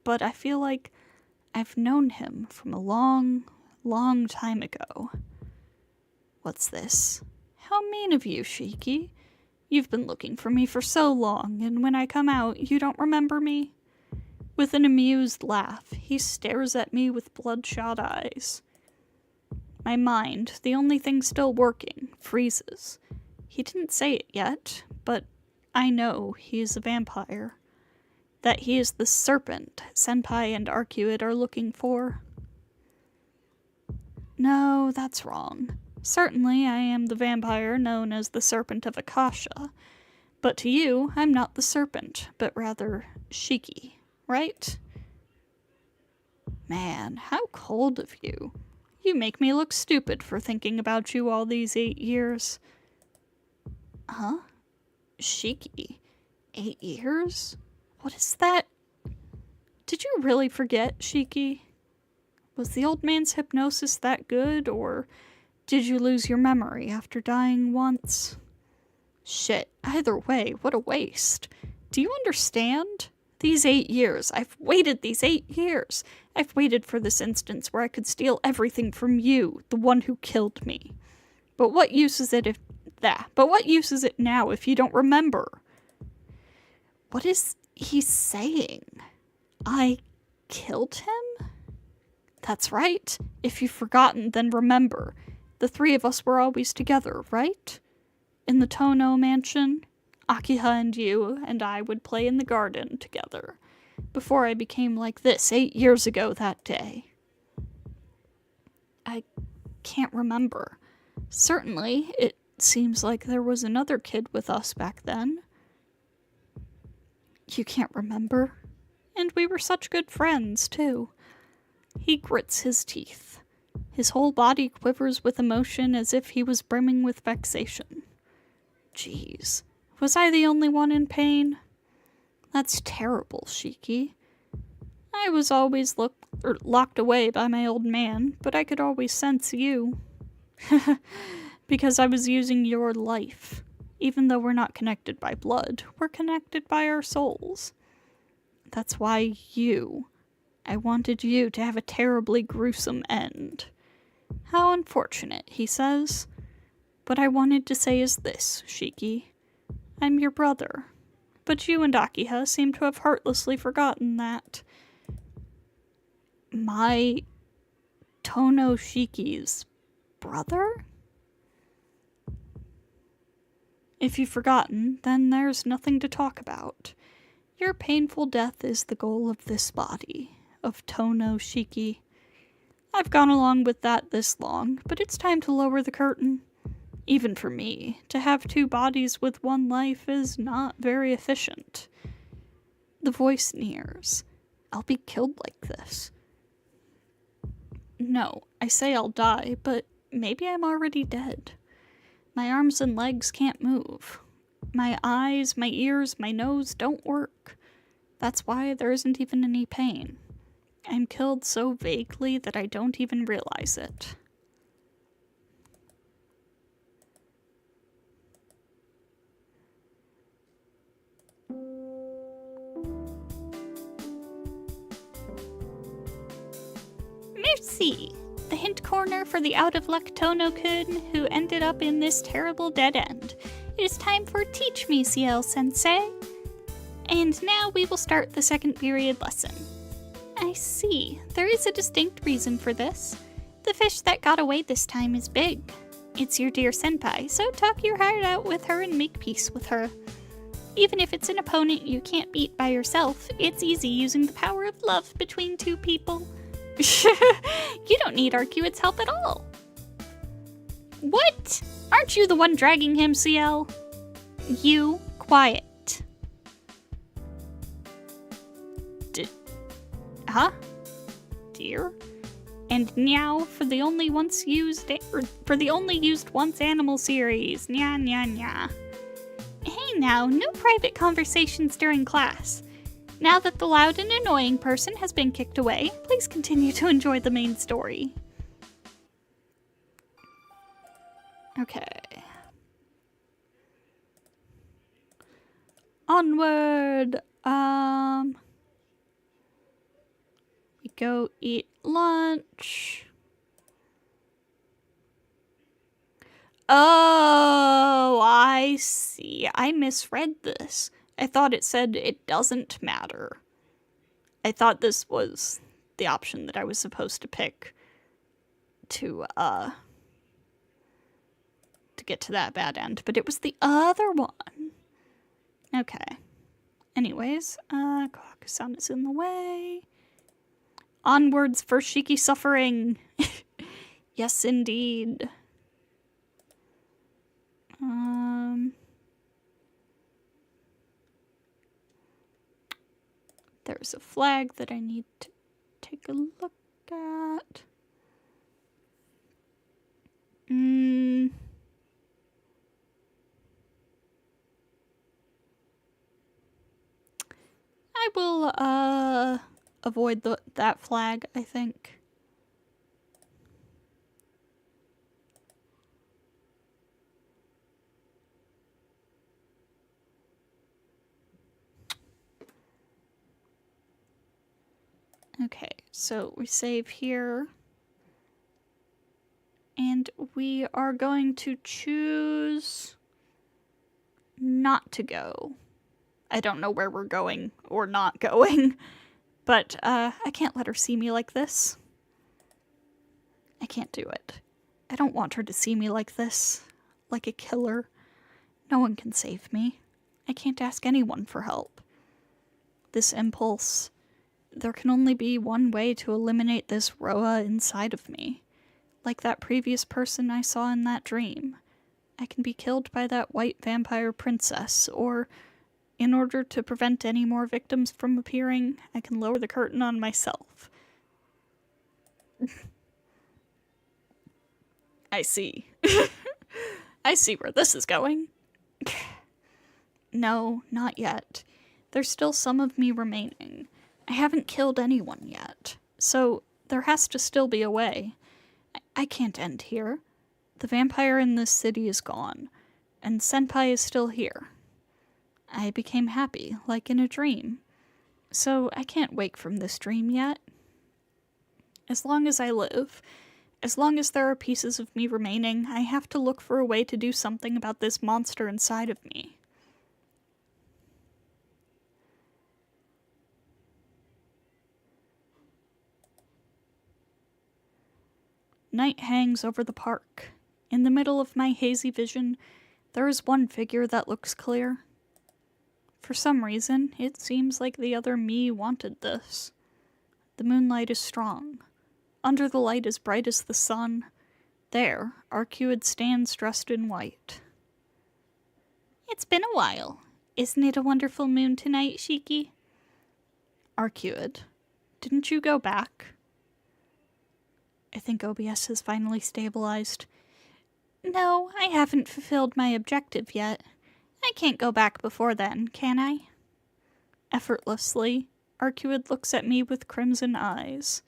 But I feel like I've known him from a long, long time ago. What's this? How mean of you, Shiki. You've been looking for me for so long, and when I come out, you don't remember me? With an amused laugh, he stares at me with bloodshot eyes. My mind, the only thing still working, freezes. He didn't say it yet, but I know he is a vampire. That he is the serpent Senpai and Arcuid are looking for. No, that's wrong. Certainly I am the vampire known as the Serpent of Akasha, but to you, I'm not the serpent, but rather Shiki, right? Man, how cold of you. You make me look stupid for thinking about you all these 8 years. Huh? Shiki? 8 years? What is that? Did you really forget, Shiki? Was the old man's hypnosis that good, or did you lose your memory after dying once? Shit, either way, what a waste. Do you understand? These 8 years, I've waited these 8 years. I've waited for this instance where I could steal everything from you, the one who killed me. But what use is it now if you don't remember? What is he saying? I killed him? That's right. If you've forgotten, then remember. The 3 of us were always together, right? In the Tono mansion, Akiha and you and I would play in the garden together, before I became like this 8 years ago that day. I can't remember. Certainly, it Seems like there was another kid with us back then. You can't remember? And we were such good friends, too. He grits his teeth. His whole body quivers with emotion as if he was brimming with vexation. Jeez, was I the only one in pain? That's terrible, Shiki. I was always locked away by my old man, but I could always sense you. Because I was using your life. Even though we're not connected by blood, we're connected by our souls. That's why I wanted you to have a terribly gruesome end. How unfortunate, he says. What I wanted to say is this, Shiki. I'm your brother. But you and Akiha seem to have heartlessly forgotten that. My Tono Shiki's brother? If you've forgotten, then there's nothing to talk about. Your painful death is the goal of this body, of Tono Shiki. I've gone along with that this long, but it's time to lower the curtain. Even for me, to have two bodies with one life is not very efficient. The voice nears. I'll be killed like this. No, I say I'll die, but maybe I'm already dead. My arms and legs can't move. My eyes, my ears, my nose don't work. That's why there isn't even any pain. I'm killed so vaguely that I don't even realize it. Merci! The hint corner for the out-of-luck Tono-kun who ended up in this terrible dead end. It is time for Teach Me, CL-sensei. And now we will start the second period lesson. I see. There is a distinct reason for this. The fish that got away this time is big. It's your dear senpai, so talk your heart out with her and make peace with her. Even if it's an opponent you can't beat by yourself, it's easy using the power of love between two people. You don't need Arcuit's help at all. What? Aren't you the one dragging him, CL? You, quiet. Huh? Dear? And meow for the only used once animal series. Nya nya nya. Hey now, no private conversations during class. Now that the loud and annoying person has been kicked away, please continue to enjoy the main story. Okay. Onward! We go eat lunch. Oh, I see. I misread this. I thought it said it doesn't matter. I thought this was the option that I was supposed to pick to get to that bad end, but it was the other one. Okay. Anyways, Kawaku-san is in the way. Onwards for Shiki suffering. Yes, indeed. There's a flag that I need to take a look at. I will, avoid that flag, I think. Okay, so we save here. And we are going to choose not to go. I don't know where we're going or not going, but I can't let her see me like this. I can't do it. I don't want her to see me like this, like a killer. No one can save me. I can't ask anyone for help. This impulse, there can only be one way to eliminate this Roa inside of me. Like that previous person I saw in that dream. I can be killed by that white vampire princess, or in order to prevent any more victims from appearing, I can lower the curtain on myself. I see. I see where this is going. No, not yet. There's still some of me remaining. I haven't killed anyone yet, so there has to still be a way. I can't end here. The vampire in this city is gone, and Senpai is still here. I became happy, like in a dream. So I can't wake from this dream yet. As long as I live, as long as there are pieces of me remaining, I have to look for a way to do something about this monster inside of me. Night hangs over the park. In the middle of my hazy vision, there is one figure that looks clear. For some reason, it seems like the other me wanted this. The moonlight is strong. Under the light as bright as the sun. There, Arcuid stands dressed in white. It's been a while. Isn't it a wonderful moon tonight, Shiki? Arcuid, didn't you go back? I think OBS has finally stabilized. No, I haven't fulfilled my objective yet. I can't go back before then, can I? Effortlessly, Arcuid looks at me with crimson eyes.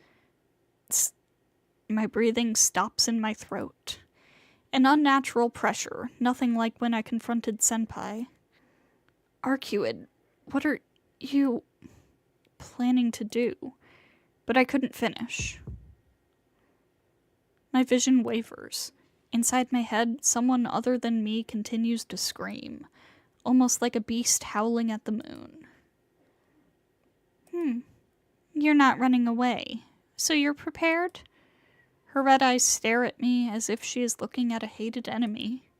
My breathing stops in my throat. An unnatural pressure, nothing like when I confronted Senpai. Arcuid, what are you planning to do? But I couldn't finish. My vision wavers. Inside my head, someone other than me continues to scream, almost like a beast howling at the moon. You're not running away, so you're prepared? Her red eyes stare at me as if she is looking at a hated enemy.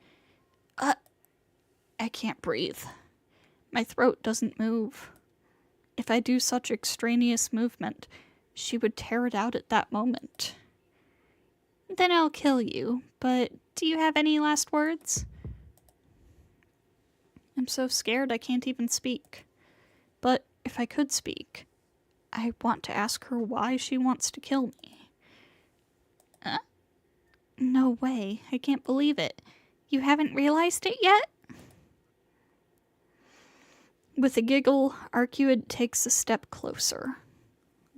I can't breathe. My throat doesn't move. If I do such extraneous movement, she would tear it out at that moment. Then I'll kill you, but do you have any last words? I'm so scared I can't even speak. But if I could speak, I want to ask her why she wants to kill me. No way, I can't believe it. You haven't realized it yet? With a giggle, Arcuid takes a step closer.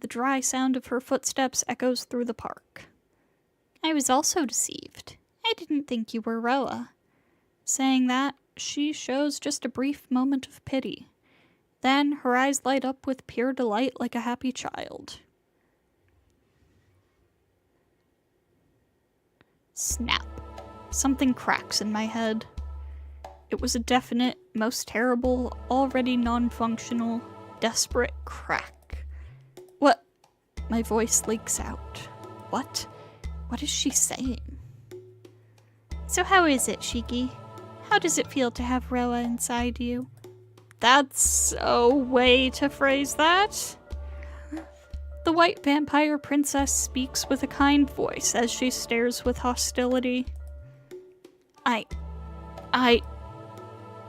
The dry sound of her footsteps echoes through the park. I was also deceived. I didn't think you were Roa. Saying that, she shows just a brief moment of pity. Then her eyes light up with pure delight like a happy child. Snap. Something cracks in my head. It was a definite, most terrible, already non-functional, desperate crack. What? My voice leaks out. What? What is she saying? So how is it, Shiki? How does it feel to have Roa inside you? That's a way to phrase that. The white vampire princess speaks with a kind voice as she stares with hostility. I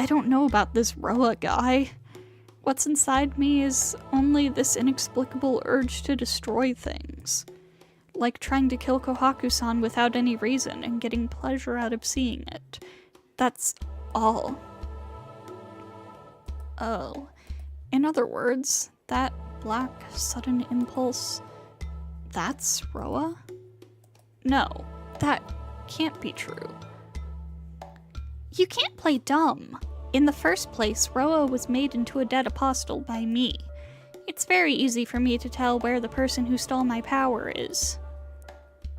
don't know about this Roa guy. What's inside me is only this inexplicable urge to destroy things. Like trying to kill Kohaku-san without any reason and getting pleasure out of seeing it. That's all. Oh. In other words, that black, sudden impulse, that's Roa? No, that can't be true. You can't play dumb. In the first place, Roa was made into a dead apostle by me. It's very easy for me to tell where the person who stole my power is.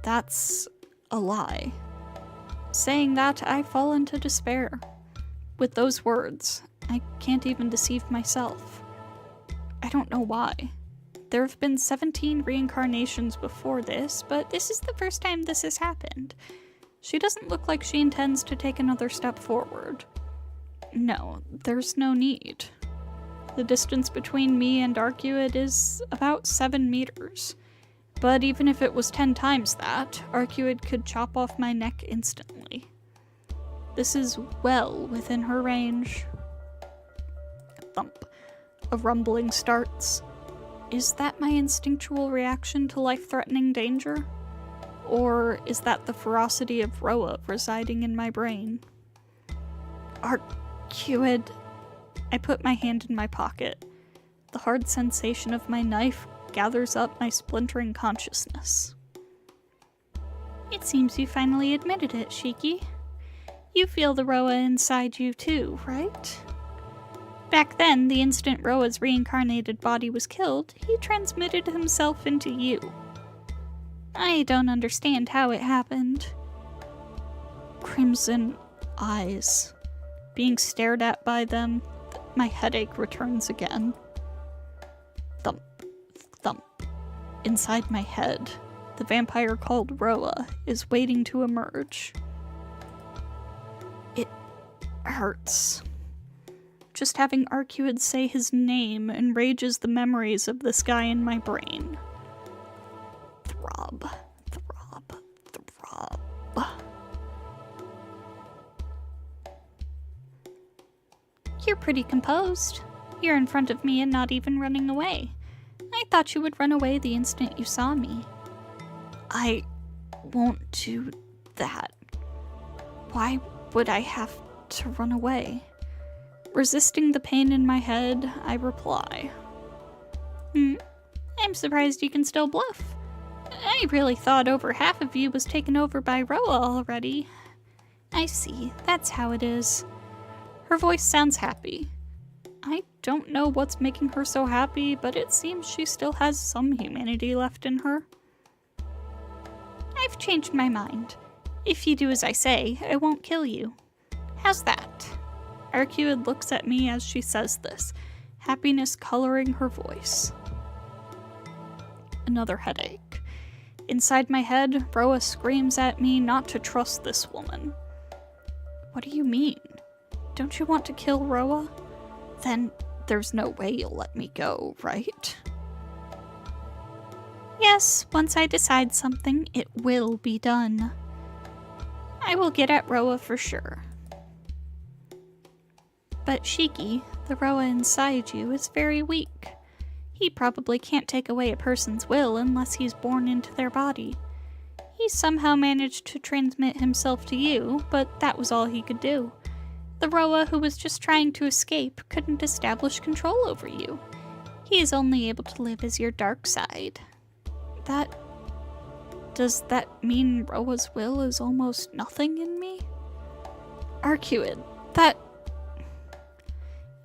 That's a lie. Saying that, I fall into despair. With those words, I can't even deceive myself. I don't know why. There have been 17 reincarnations before this, but this is the first time this has happened. She doesn't look like she intends to take another step forward. No, there's no need. The distance between me and Arcuid is about 7 meters. But even if it was 10 times that, Arcuid could chop off my neck instantly. This is well within her range. Thump. A rumbling starts. Is that my instinctual reaction to life-threatening danger? Or is that the ferocity of Roa residing in my brain? Arcuid. I put my hand in my pocket. The hard sensation of my knife gathers up my splintering consciousness. It seems you finally admitted it, Shiki. You feel the Roa inside you too, right? Back then, the instant Roa's reincarnated body was killed, he transmitted himself into you. I don't understand how it happened. Crimson eyes. Being stared at by them, my headache returns again. Thump, thump. Inside my head, the vampire called Roa is waiting to emerge. It hurts. Just having Arcuid say his name enrages the memories of this guy in my brain. Throb, throb, throb. You're pretty composed. You're in front of me and not even running away. I thought you would run away the instant you saw me. I won't do that. Why would I have to run away? Resisting the pain in my head, I reply. I'm surprised you can still bluff. I really thought over half of you was taken over by Roa already. I see, that's how it is. Her voice sounds happy. I don't know what's making her so happy, but it seems she still has some humanity left in her. I've changed my mind. If you do as I say, I won't kill you. How's that? Arcuid looks at me as she says this, happiness coloring her voice. Another headache. Inside my head, Roa screams at me not to trust this woman. What do you mean? Don't you want to kill Roa? Then there's no way you'll let me go, right? Yes, once I decide something, it will be done. I will get at Roa for sure. But Shiki, the Roa inside you, is very weak. He probably can't take away a person's will unless he's born into their body. He somehow managed to transmit himself to you, but that was all he could do. The Roa who was just trying to escape couldn't establish control over you. He is only able to live as your dark side. Does that mean Roa's will is almost nothing in me? Arcuid,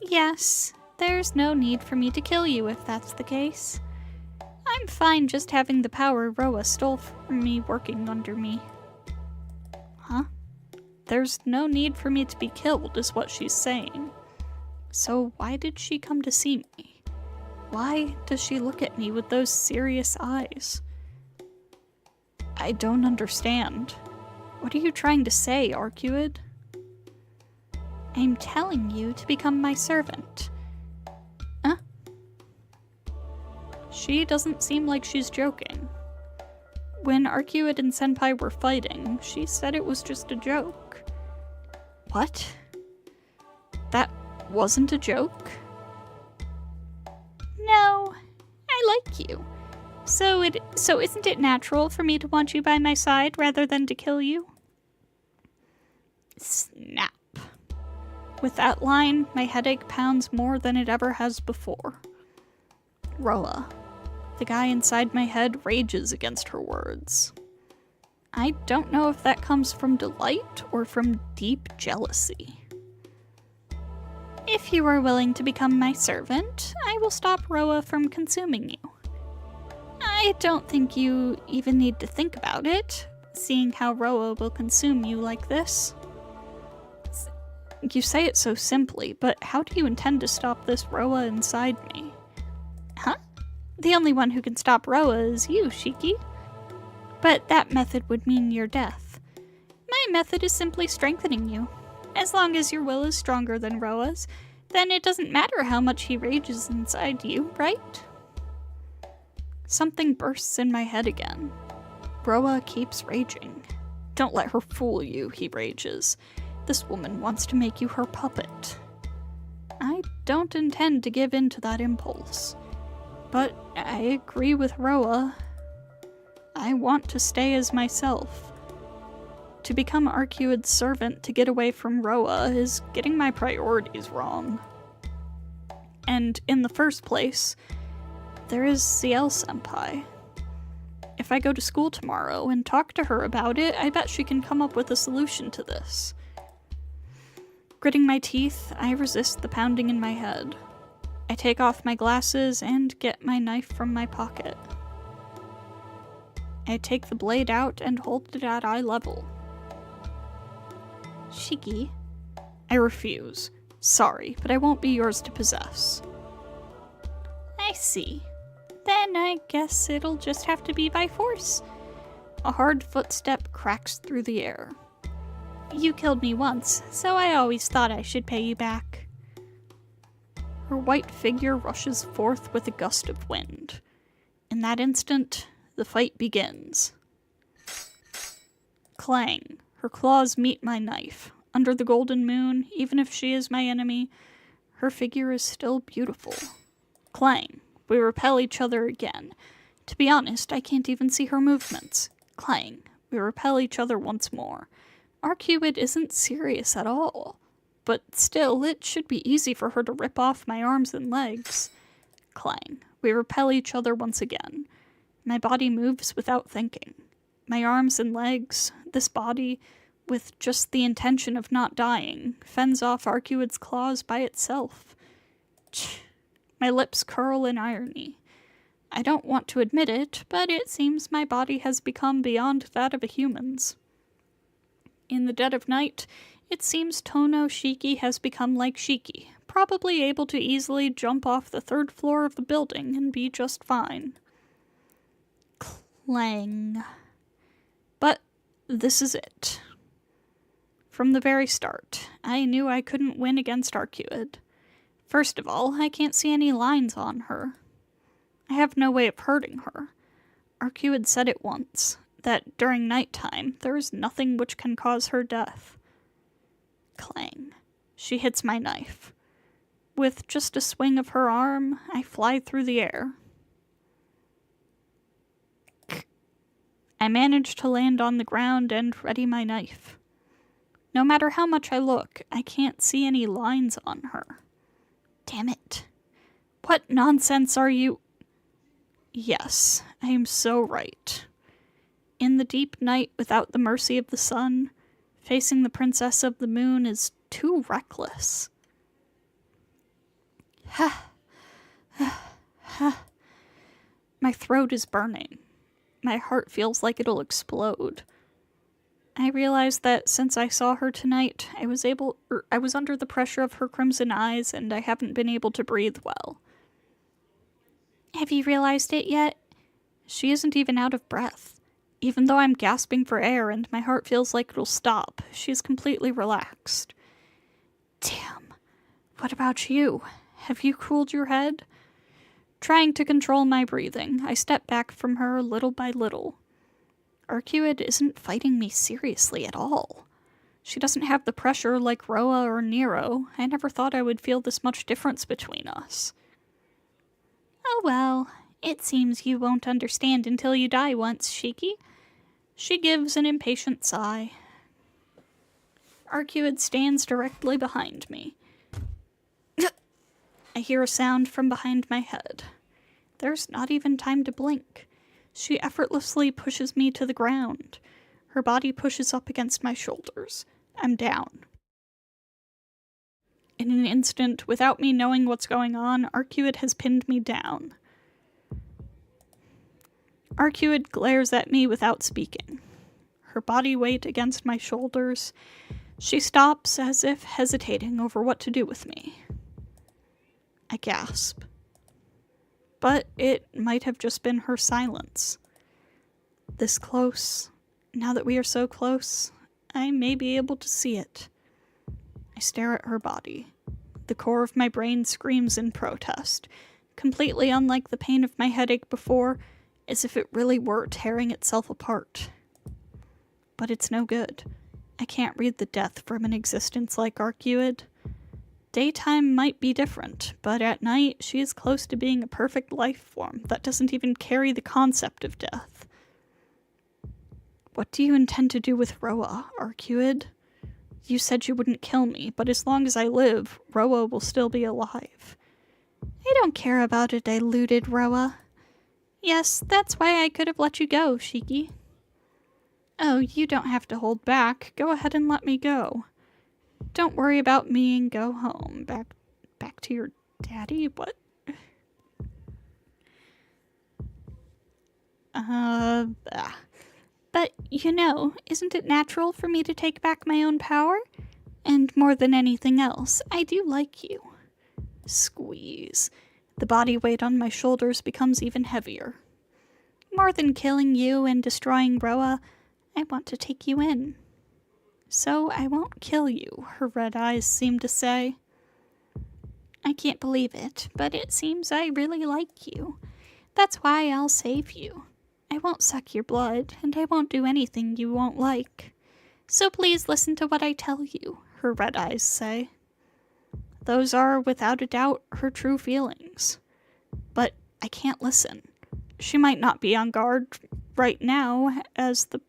Yes, there's no need for me to kill you if that's the case. I'm fine just having the power Roa stole from me working under me. Huh? There's no need for me to be killed, is what she's saying. So why did she come to see me? Why does she look at me with those serious eyes? I don't understand. What are you trying to say, Arcuid? I'm telling you to become my servant. Huh? She doesn't seem like she's joking. When Arcuid and Senpai were fighting, she said it was just a joke. What? That wasn't a joke? No, I like you. So isn't it natural for me to want you by my side rather than to kill you? Snap. With that line, my headache pounds more than it ever has before. Roa. The guy inside my head rages against her words. I don't know if that comes from delight or from deep jealousy. If you are willing to become my servant, I will stop Roa from consuming you. I don't think you even need to think about it, seeing how Roa will consume you like this. You say it so simply, but how do you intend to stop this Roa inside me? Huh? The only one who can stop Roa is you, Shiki. But that method would mean your death. My method is simply strengthening you. As long as your will is stronger than Roa's, then it doesn't matter how much he rages inside you, right? Something bursts in my head again. Roa keeps raging. Don't let her fool you, he rages. This woman wants to make you her puppet. I don't intend to give in to that impulse. But I agree with Roa. I want to stay as myself. To become Arcuid's servant to get away from Roa is getting my priorities wrong. And in the first place, there is Ciel-senpai. If I go to school tomorrow and talk to her about it, I bet she can come up with a solution to this. Gritting my teeth, I resist the pounding in my head. I take off my glasses and get my knife from my pocket. I take the blade out and hold it at eye level. Shiki. I refuse. Sorry, but I won't be yours to possess. I see. Then I guess it'll just have to be by force. A hard footstep cracks through the air. You killed me once, so I always thought I should pay you back. Her white figure rushes forth with a gust of wind. In that instant, the fight begins. Clang. Her claws meet my knife. Under the golden moon, even if she is my enemy, her figure is still beautiful. Clang. We repel each other again. To be honest, I can't even see her movements. Clang. We repel each other once more. Arcuid isn't serious at all. But still, it should be easy for her to rip off my arms and legs. Clang. We repel each other once again. My body moves without thinking. My arms and legs, this body, with just the intention of not dying, fends off Arcuid's claws by itself. My lips curl in irony. I don't want to admit it, but it seems my body has become beyond that of a human's. In the dead of night, it seems Tono Shiki has become like Shiki, probably able to easily jump off the 3rd floor of the building and be just fine. Clang. But this is it. From the very start, I knew I couldn't win against Arcuid. First of all, I can't see any lines on her. I have no way of hurting her. Arcuid said it once, that during nighttime there is nothing which can cause her death. Clang. She hits my knife. With just a swing of her arm, I fly through the air. I manage to land on the ground and ready my knife. No matter how much I look, I can't see any lines on her. Damn it. What nonsense are you— Yes, I am so right. In the deep night without the mercy of the sun, facing the Princess of the Moon is too reckless. Ha! Ha! My throat is burning. My heart feels like it'll explode. I realize that since I saw her tonight, I was under the pressure of her crimson eyes, and I haven't been able to breathe well. Have you realized it yet? She isn't even out of breath. Even though I'm gasping for air and my heart feels like it'll stop, she's completely relaxed. Damn. What about you? Have you cooled your head? Trying to control my breathing, I step back from her little by little. Arcuid isn't fighting me seriously at all. She doesn't have the pressure like Roa or Nero. I never thought I would feel this much difference between us. Oh well, it seems you won't understand until you die once, Shiki. She gives an impatient sigh. Arcuid stands directly behind me. I hear a sound from behind my head. There's not even time to blink. She effortlessly pushes me to the ground. Her body pushes up against my shoulders. I'm down. In an instant, without me knowing what's going on, Arcuid has pinned me down. Arcuid glares at me without speaking. Her body weight against my shoulders. She stops as if hesitating over what to do with me. I gasp. But it might have just been her silence. This close, now that we are so close, I may be able to see it. I stare at her body. The core of my brain screams in protest, completely unlike the pain of my headache before, as if it really were tearing itself apart. But it's no good. I can't read the death from an existence like Arcuid. Daytime might be different, but at night she is close to being a perfect life form that doesn't even carry the concept of death. What do you intend to do with Roa, Arcuid? You said you wouldn't kill me, but as long as I live, Roa will still be alive. I don't care about a diluted Roa. Yes, that's why I could have let you go, Shiki. Oh, you don't have to hold back. Go ahead and let me go. Don't worry about me and go home. Back to your daddy? What? But, isn't it natural for me to take back my own power? And more than anything else, I do like you. Squeeze. The body weight on my shoulders becomes even heavier. More than killing you and destroying Roa, I want to take you in. So I won't kill you, her red eyes seem to say. I can't believe it, but it seems I really like you. That's why I'll save you. I won't suck your blood, and I won't do anything you won't like. So please listen to what I tell you, her red eyes say. Those are, without a doubt, her true feelings. But I can't listen. She might not be on guard right now as the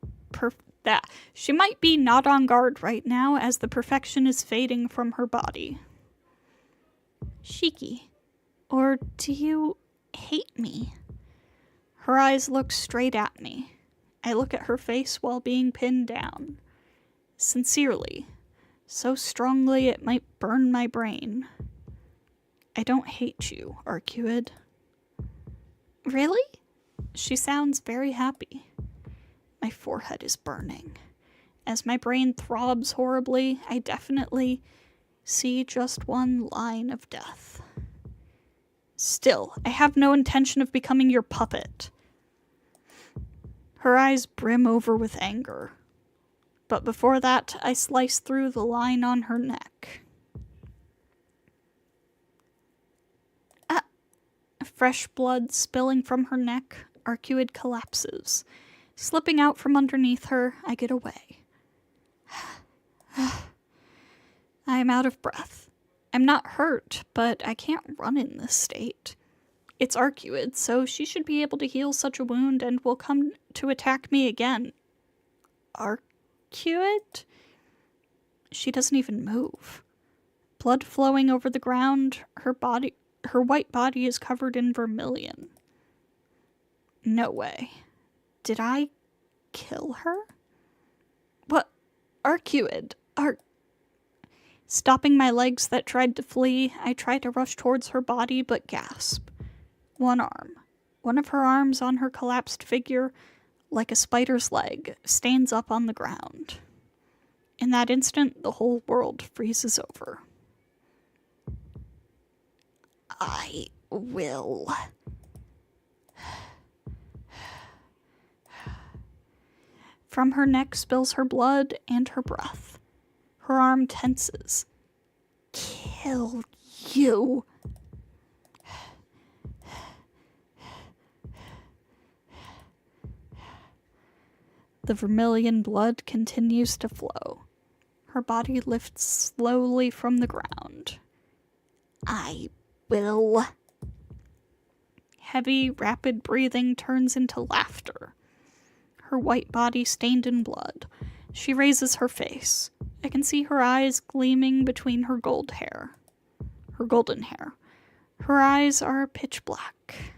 She might be not on guard right now as the perfection is fading from her body. Shiki, or do you hate me? Her eyes look straight at me. I look at her face while being pinned down. Sincerely. So strongly it might burn my brain. I don't hate you, Arcuid. Really? She sounds very happy. My forehead is burning. As my brain throbs horribly, I definitely see just one line of death. Still, I have no intention of becoming your puppet. Her eyes brim over with anger. But before that, I slice through the line on her neck. Fresh blood spilling from her neck, Arcuid collapses. Slipping out from underneath her, I get away. I am out of breath. I'm not hurt, but I can't run in this state. It's Arcuid, so she should be able to heal such a wound and will come to attack me again. Arcuid? She doesn't even move. Blood flowing over the ground, her white body is covered in vermilion. No way. Did I kill her? What? Arcuid? Stopping my legs that tried to flee, I try to rush towards her body but gasp. One arm. One of her arms on her collapsed figure, like a spider's leg, stands up on the ground. In that instant, the whole world freezes over. I will. From her neck spills her blood and her breath. Her arm tenses. Kill you. The vermilion blood continues to flow. Her body lifts slowly from the ground. I will. Heavy, rapid breathing turns into laughter. Her white body stained in blood. She raises her face. I can see her eyes gleaming between her golden hair. Her eyes are pitch black.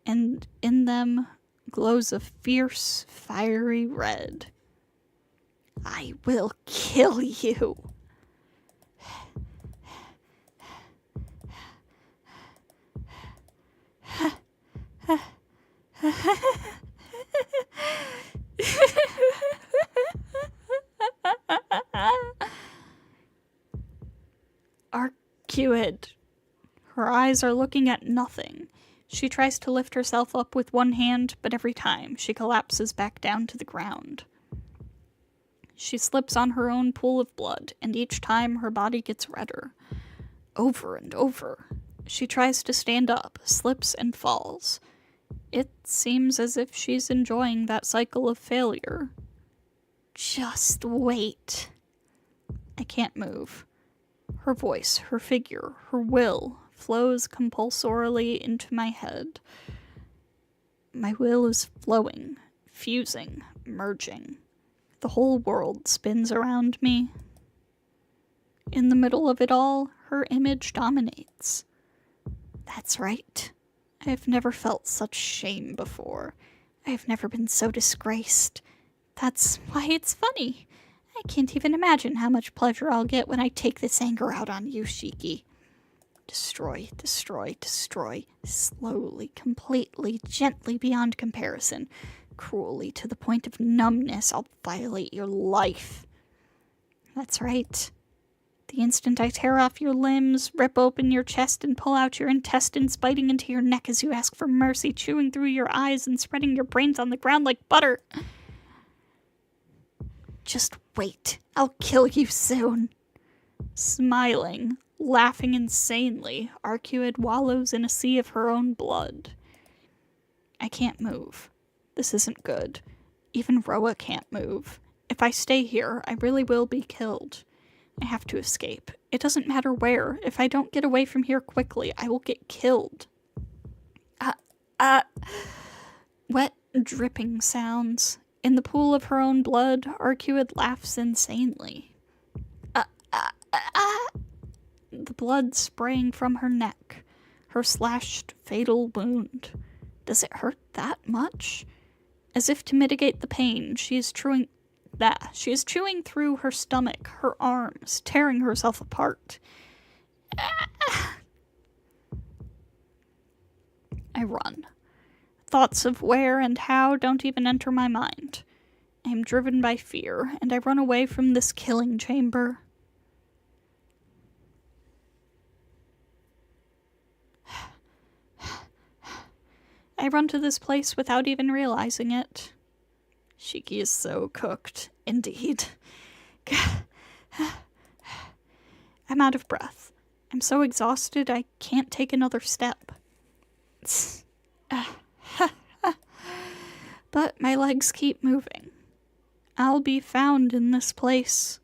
And in them glows a fierce, fiery red. I will kill you. Arcuid. Her eyes are looking at nothing. She tries to lift herself up with one hand, but every time she collapses back down to the ground. She slips on her own pool of blood, and each time her body gets redder. Over and over. She tries to stand up, slips and falls. It seems as if she's enjoying that cycle of failure. Just wait. I can't move. Her voice, her figure, her will flows compulsorily into my head. My will is flowing, fusing, merging. The whole world spins around me. In the middle of it all, her image dominates. That's right. I have never felt such shame before. I have never been so disgraced. That's why it's funny. I can't even imagine how much pleasure I'll get when I take this anger out on you, Shiki. Destroy, destroy, destroy. Slowly, completely, gently beyond comparison. Cruelly to the point of numbness, I'll violate your life. That's right. The instant I tear off your limbs, rip open your chest, and pull out your intestines, biting into your neck as you ask for mercy, chewing through your eyes and spreading your brains on the ground like butter. Just wait. I'll kill you soon. Smiling, laughing insanely, Arcuid wallows in a sea of her own blood. I can't move. This isn't good. Even Roa can't move. If I stay here, I really will be killed. I have to escape. It doesn't matter where. If I don't get away from here quickly, I will get killed. Wet, dripping sounds. In the pool of her own blood, Arcuid laughs insanely. The blood spraying from her neck. Her slashed, fatal wound. Does it hurt that much? As if to mitigate the pain, she is chewing through her stomach, her arms, tearing herself apart. I run. Thoughts of where and how don't even enter my mind. I am driven by fear, and I run away from this killing chamber. I run to this place without even realizing it. Shiki is so cooked, indeed. I'm out of breath. I'm so exhausted I can't take another step. But my legs keep moving. I'll be found in this place.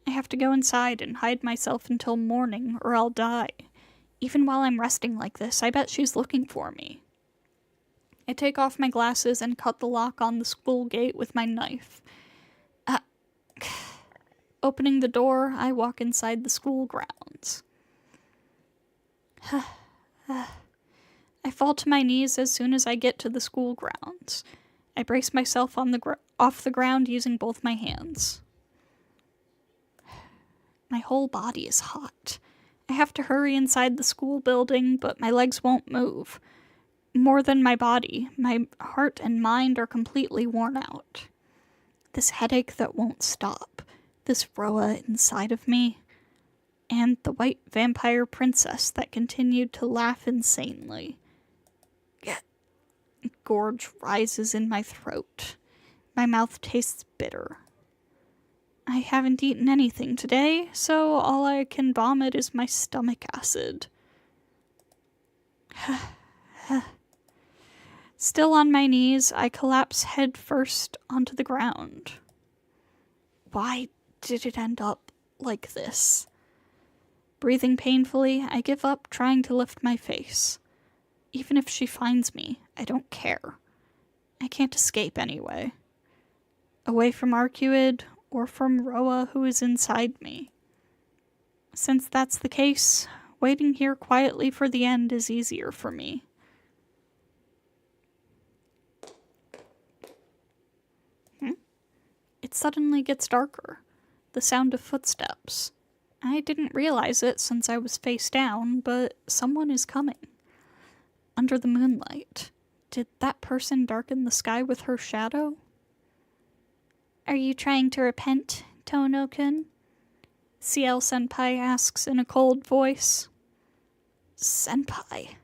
I have to go inside and hide myself until morning, or I'll die. Even while I'm resting like this, I bet she's looking for me. I take off my glasses and cut the lock on the school gate with my knife. Opening the door, I walk inside the school grounds. I fall to my knees as soon as I get to the school grounds. I brace myself on off the ground using both my hands. My whole body is hot. I have to hurry inside the school building, but my legs won't move. More than my body, my heart and mind are completely worn out. This headache that won't stop, this Roa inside of me, and the white vampire princess that continued to laugh insanely. Gorge rises in my throat. My mouth tastes bitter. I haven't eaten anything today, so all I can vomit is my stomach acid. Still on my knees, I collapse head first onto the ground. Why did it end up like this? Breathing painfully, I give up trying to lift my face. Even if she finds me, I don't care. I can't escape anyway. Away from Arcuid, or from Roa who is inside me. Since that's the case, waiting here quietly for the end is easier for me. It suddenly gets darker. The sound of footsteps. I didn't realize it since I was face down, but someone is coming. Under the moonlight. Did that person darken the sky with her shadow? Are you trying to repent, Tono-kun? CL-senpai asks in a cold voice. Senpai.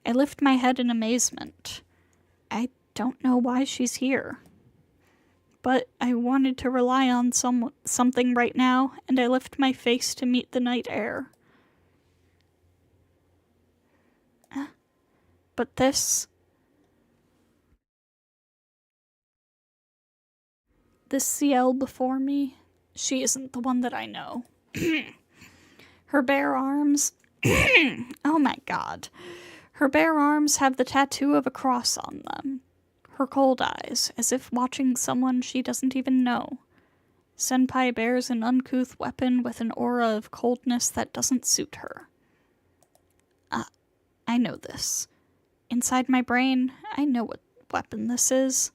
I lift my head in amazement. I don't know why she's here. But I wanted to rely on something right now, and I lift my face to meet the night air. But this this CL before me, she isn't the one that I know. Her bare arms... oh my god. Her bare arms have the tattoo of a cross on them. Her cold eyes, as if watching someone she doesn't even know. Senpai bears an uncouth weapon with an aura of coldness that doesn't suit her. I know this. Inside my brain, I know what weapon this is.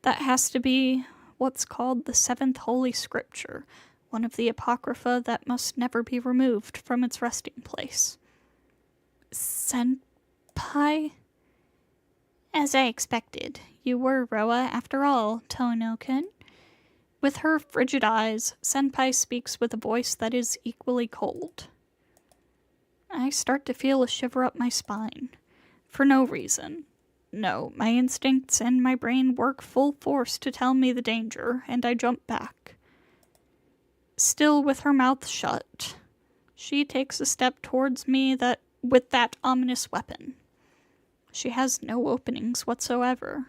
That has to be what's called the Seventh Holy Scripture, one of the Apocrypha that must never be removed from its resting place. Senpai? As I expected, you were Roa after all, Tono-kun. With her frigid eyes, Senpai speaks with a voice that is equally cold. I start to feel a shiver up my spine. For no reason. No, my instincts and my brain work full force to tell me the danger, and I jump back. Still with her mouth shut, she takes a step towards me with that ominous weapon. She has no openings whatsoever.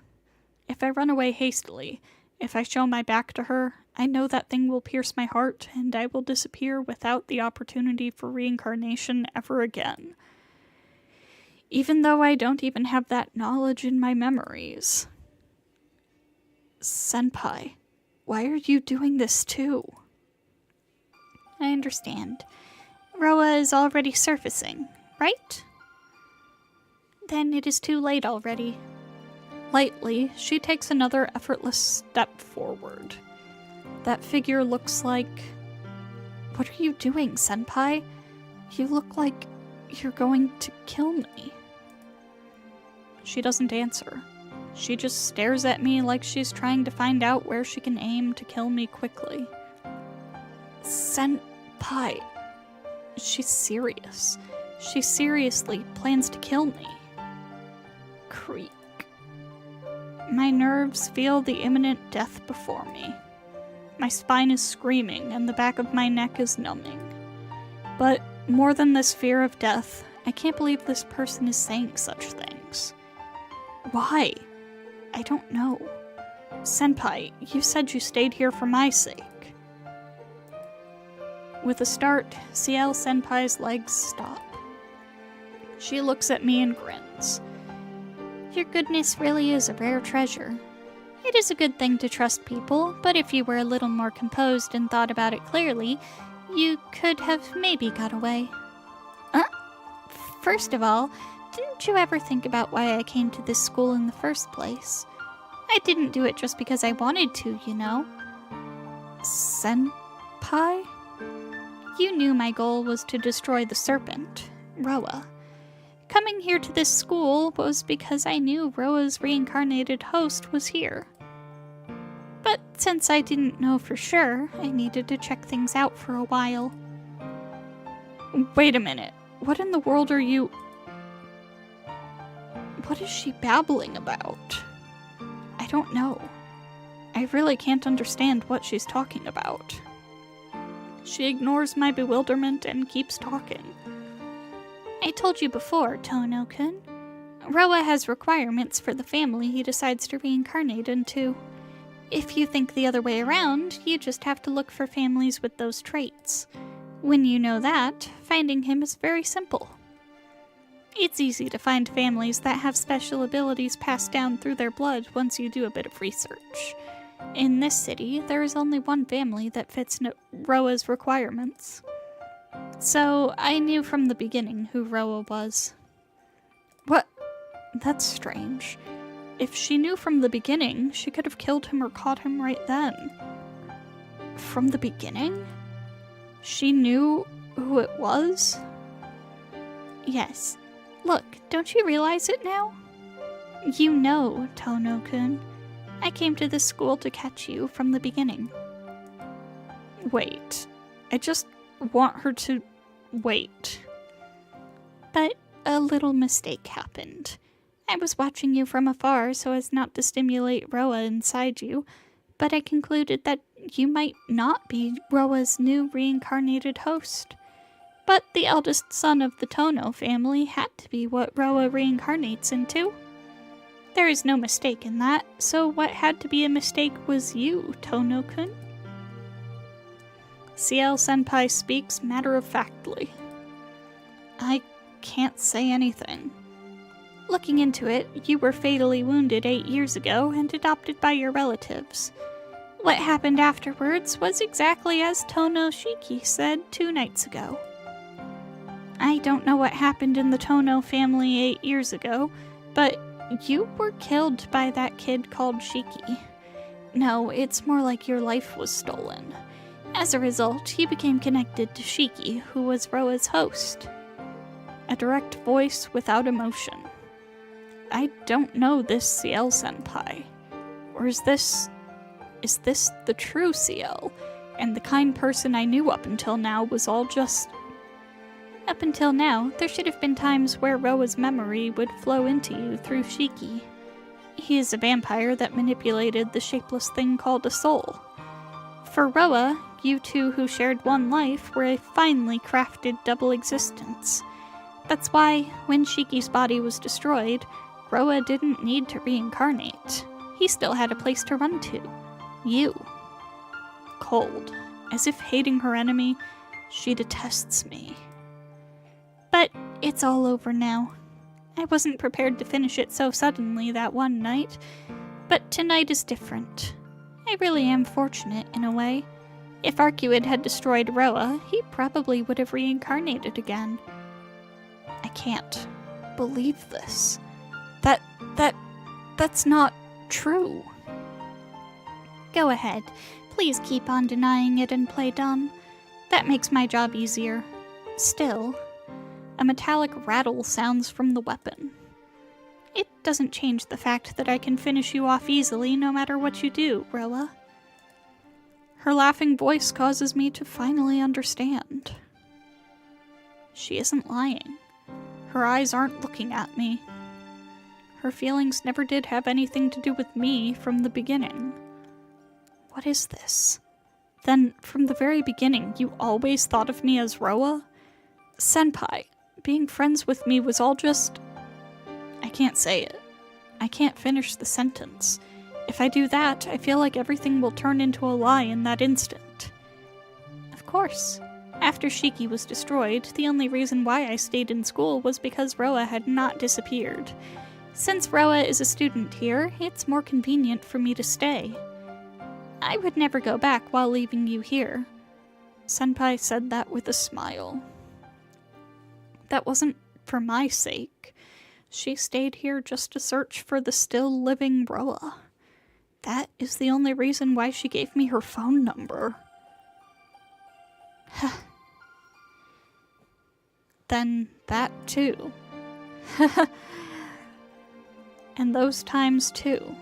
If I run away hastily, if I show my back to her, I know that thing will pierce my heart, and I will disappear without the opportunity for reincarnation ever again. Even though I don't even have that knowledge in my memories. Senpai, why are you doing this too? I understand. Roa is already surfacing, right? Then it is too late already. Lightly, she takes another effortless step forward. That figure looks like... What are you doing, Senpai? You look like you're going to kill me. She doesn't answer. She just stares at me like she's trying to find out where she can aim to kill me quickly. Senpai. She's serious. She seriously plans to kill me. Creak. My nerves feel the imminent death before me. My spine is screaming and the back of my neck is numbing. But more than this fear of death, I can't believe this person is saying such things. Why? I don't know. Senpai, you said you stayed here for my sake. With a start, CL Senpai's legs stop. She looks at me and grins. Your goodness really is a rare treasure. It is a good thing to trust people, but if you were a little more composed and thought about it clearly, you could have maybe got away. First of all, didn't you ever think about why I came to this school in the first place? I didn't do it just because I wanted to, you know. Senpai? You knew my goal was to destroy the serpent, Roa. Coming here to this school was because I knew Roa's reincarnated host was here. But since I didn't know for sure, I needed to check things out for a while. Wait a minute. What in the world are you... What is she babbling about? I don't know. I really can't understand what she's talking about. She ignores my bewilderment and keeps talking. I told you before, Tono-kun. Roa has requirements for the family he decides to reincarnate into. If you think the other way around, you just have to look for families with those traits. When you know that, finding him is very simple. It's easy to find families that have special abilities passed down through their blood once you do a bit of research. In this city, there is only one family that fits Roa's requirements. So, I knew from the beginning who Roa was. What? That's strange. If she knew from the beginning, she could have killed him or caught him right then. From the beginning? She knew who it was? Yes. Look, don't you realize it now? You know, Tono-kun. I came to this school to catch you from the beginning. Wait. I just want her to wait. But a little mistake happened. I was watching you from afar so as not to stimulate Roa inside you, but I concluded that you might not be Roa's new reincarnated host. But the eldest son of the Tono family had to be what Roa reincarnates into. There is no mistake in that, so what had to be a mistake was you, Tono-kun. CL-senpai speaks matter-of-factly. I can't say anything. Looking into it, you were fatally wounded 8 years ago and adopted by your relatives. What happened afterwards was exactly as Tono-shiki said 2 nights ago. I don't know what happened in the Tono family 8 years ago, but you were killed by that kid called Shiki. No, it's more like your life was stolen. As a result, he became connected to Shiki, who was Roa's host. A direct voice without emotion. I don't know this CL-senpai. Or is this the true CL? And the kind person I knew up until now was all just... Up until now, there should have been times where Roa's memory would flow into you through Shiki. He is a vampire that manipulated the shapeless thing called a soul. For Roa, you two who shared one life were a finely crafted double existence. That's why, when Shiki's body was destroyed, Roa didn't need to reincarnate. He still had a place to run to. You. Cold, as if hating her enemy, she detests me. But it's all over now. I wasn't prepared to finish it so suddenly that one night, but tonight is different. I really am fortunate, in a way. If Arcuid had destroyed Roa, he probably would have reincarnated again. I can't believe this. That's not true. Go ahead. Please keep on denying it and play dumb. That makes my job easier. Still, a metallic rattle sounds from the weapon. It doesn't change the fact that I can finish you off easily no matter what you do, Roa. Her laughing voice causes me to finally understand. She isn't lying. Her eyes aren't looking at me. Her feelings never did have anything to do with me from the beginning. What is this? Then, from the very beginning, you always thought of me as Roa? Senpai, being friends with me was all just... I can't say it. I can't finish the sentence. If I do that, I feel like everything will turn into a lie in that instant. Of course. After Shiki was destroyed, the only reason why I stayed in school was because Roa had not disappeared. Since Roa is a student here, it's more convenient for me to stay. I would never go back while leaving you here. Senpai said that with a smile. That wasn't for my sake. She stayed here just to search for the still living Roa. That is the only reason why she gave me her phone number. Then that too. And those times too.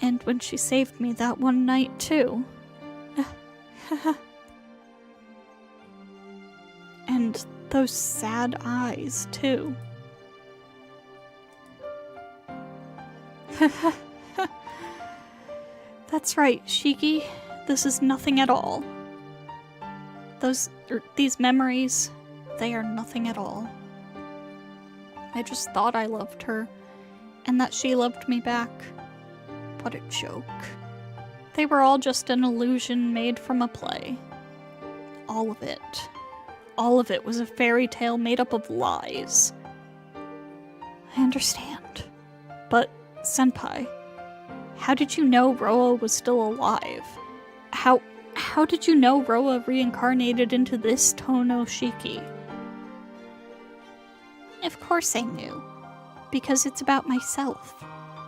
And when she saved me that one night too. And those sad eyes too. That's right, Shiki. This is nothing at all. These memories, they are nothing at all. I just thought I loved her, and that she loved me back. What a joke. They were all just an illusion made from a play. All of it. All of it was a fairy tale made up of lies. I understand. But, Senpai, how did you know Roa was still alive? How did you know Roa reincarnated into this Tono Shiki? Of course I knew. Because it's about myself.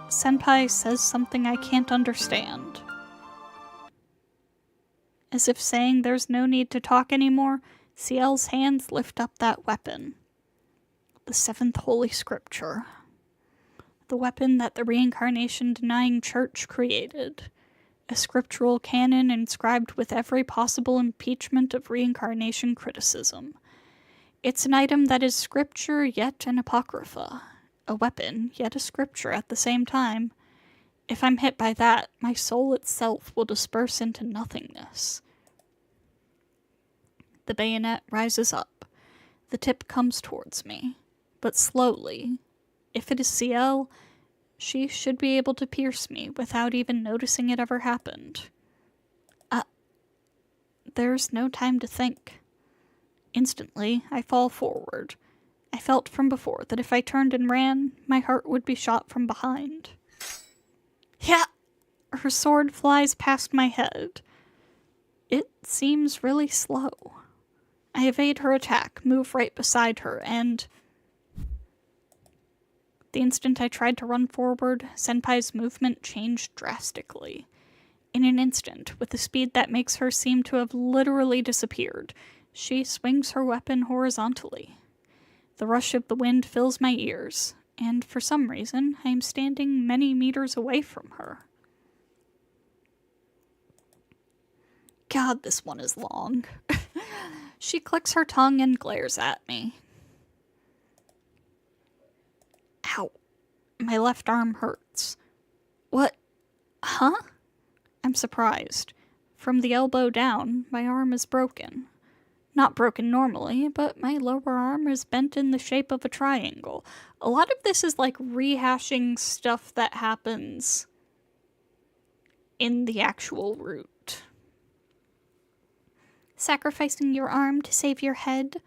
Senpai says something I can't understand. As if saying there's no need to talk anymore, CL's hands lift up that weapon. The 7th Holy Scripture. The weapon that the reincarnation-denying church created. A scriptural canon inscribed with every possible impeachment of reincarnation criticism. It's an item that is scripture yet an apocrypha. A weapon yet a scripture at the same time. If I'm hit by that, my soul itself will disperse into nothingness. The bayonet rises up. The tip comes towards me. but slowly. If it is CL, she should be able to pierce me without even noticing it ever happened. There's no time to think. Instantly, I fall forward. I felt from before that if I turned and ran, my heart would be shot from behind. Yeah! Her sword flies past my head. It seems really slow. I evade her attack, move right beside her, and... The instant I tried to run forward, Senpai's movement changed drastically. In an instant, with a speed that makes her seem to have literally disappeared, she swings her weapon horizontally. The rush of the wind fills my ears, and for some reason, I am standing many meters away from her. God, this one is long. She clicks her tongue and glares at me. Ow. My left arm hurts. What? Huh? I'm surprised. From the elbow down, my arm is broken. Not broken normally, but my lower arm is bent in the shape of a triangle. A lot of this is like rehashing stuff that happens in the actual route. Sacrificing your arm to save your head?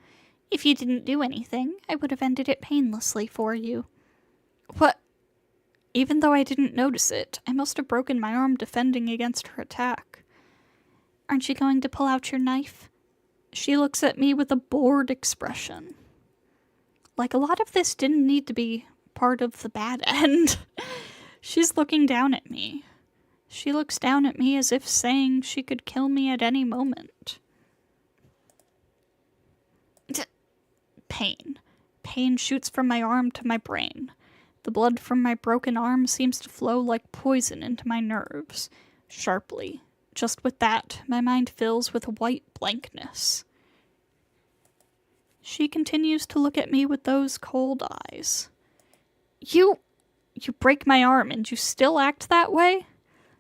If you didn't do anything, I would have ended it painlessly for you. What? Even though I didn't notice it, I must have broken my arm defending against her attack. Aren't you going to pull out your knife? She looks at me with a bored expression. Like a lot of this didn't need to be part of the bad end. She's looking down at me. She looks down at me as if saying she could kill me at any moment. Pain. Pain shoots from my arm to my brain. The blood from my broken arm seems to flow like poison into my nerves. Sharply. Just with that, my mind fills with a white blankness. She continues to look at me with those cold eyes. You break my arm and you still act that way?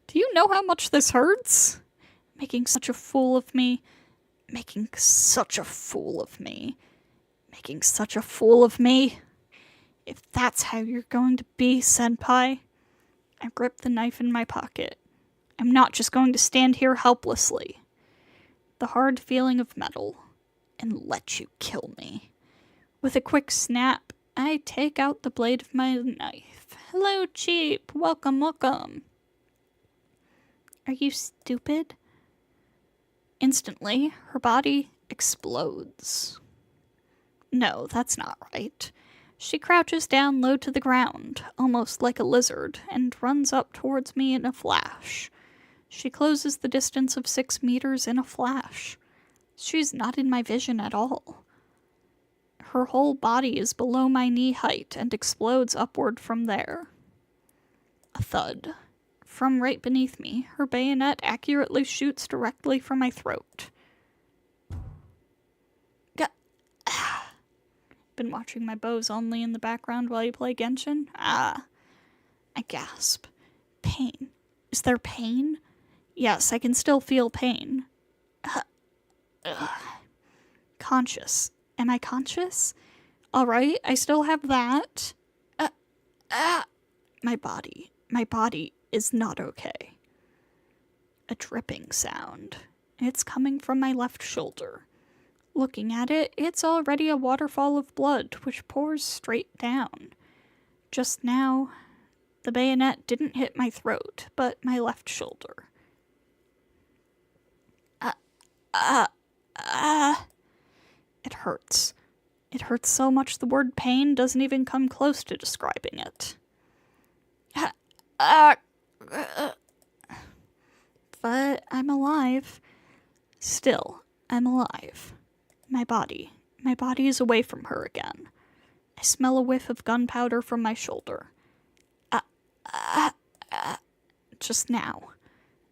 Do you know how much this hurts? Making such a fool of me. Making such a fool of me. Making such a fool of me. If that's how you're going to be, Senpai. I grip the knife in my pocket. I'm not just going to stand here helplessly. The hard feeling of metal. And let you kill me. With a quick snap, I take out the blade of my knife. Hello, Cheap. Welcome, welcome. Are you stupid? Instantly, her body explodes. No, that's not right. She crouches down low to the ground, almost like a lizard, and runs up towards me in a flash. She closes the distance of 6 meters in a flash. She's not in my vision at all. Her whole body is below my knee height and explodes upward from there. A thud. From right beneath me, her bayonet accurately shoots directly for my throat. Been watching my bows only in the background while you play Genshin? I gasp. Pain. Is there pain? Yes, I can still feel pain. Conscious. Am I conscious? Alright, I still have that. My body is not okay. A dripping sound. It's coming from my left shoulder. Looking at it, it's already a waterfall of blood, which pours straight down. Just now, the bayonet didn't hit my throat, but my left shoulder. It hurts. It hurts so much the word pain doesn't even come close to describing it. But I'm alive. Still, I'm alive. My body is away from her again. I smell a whiff of gunpowder from my shoulder. Just now.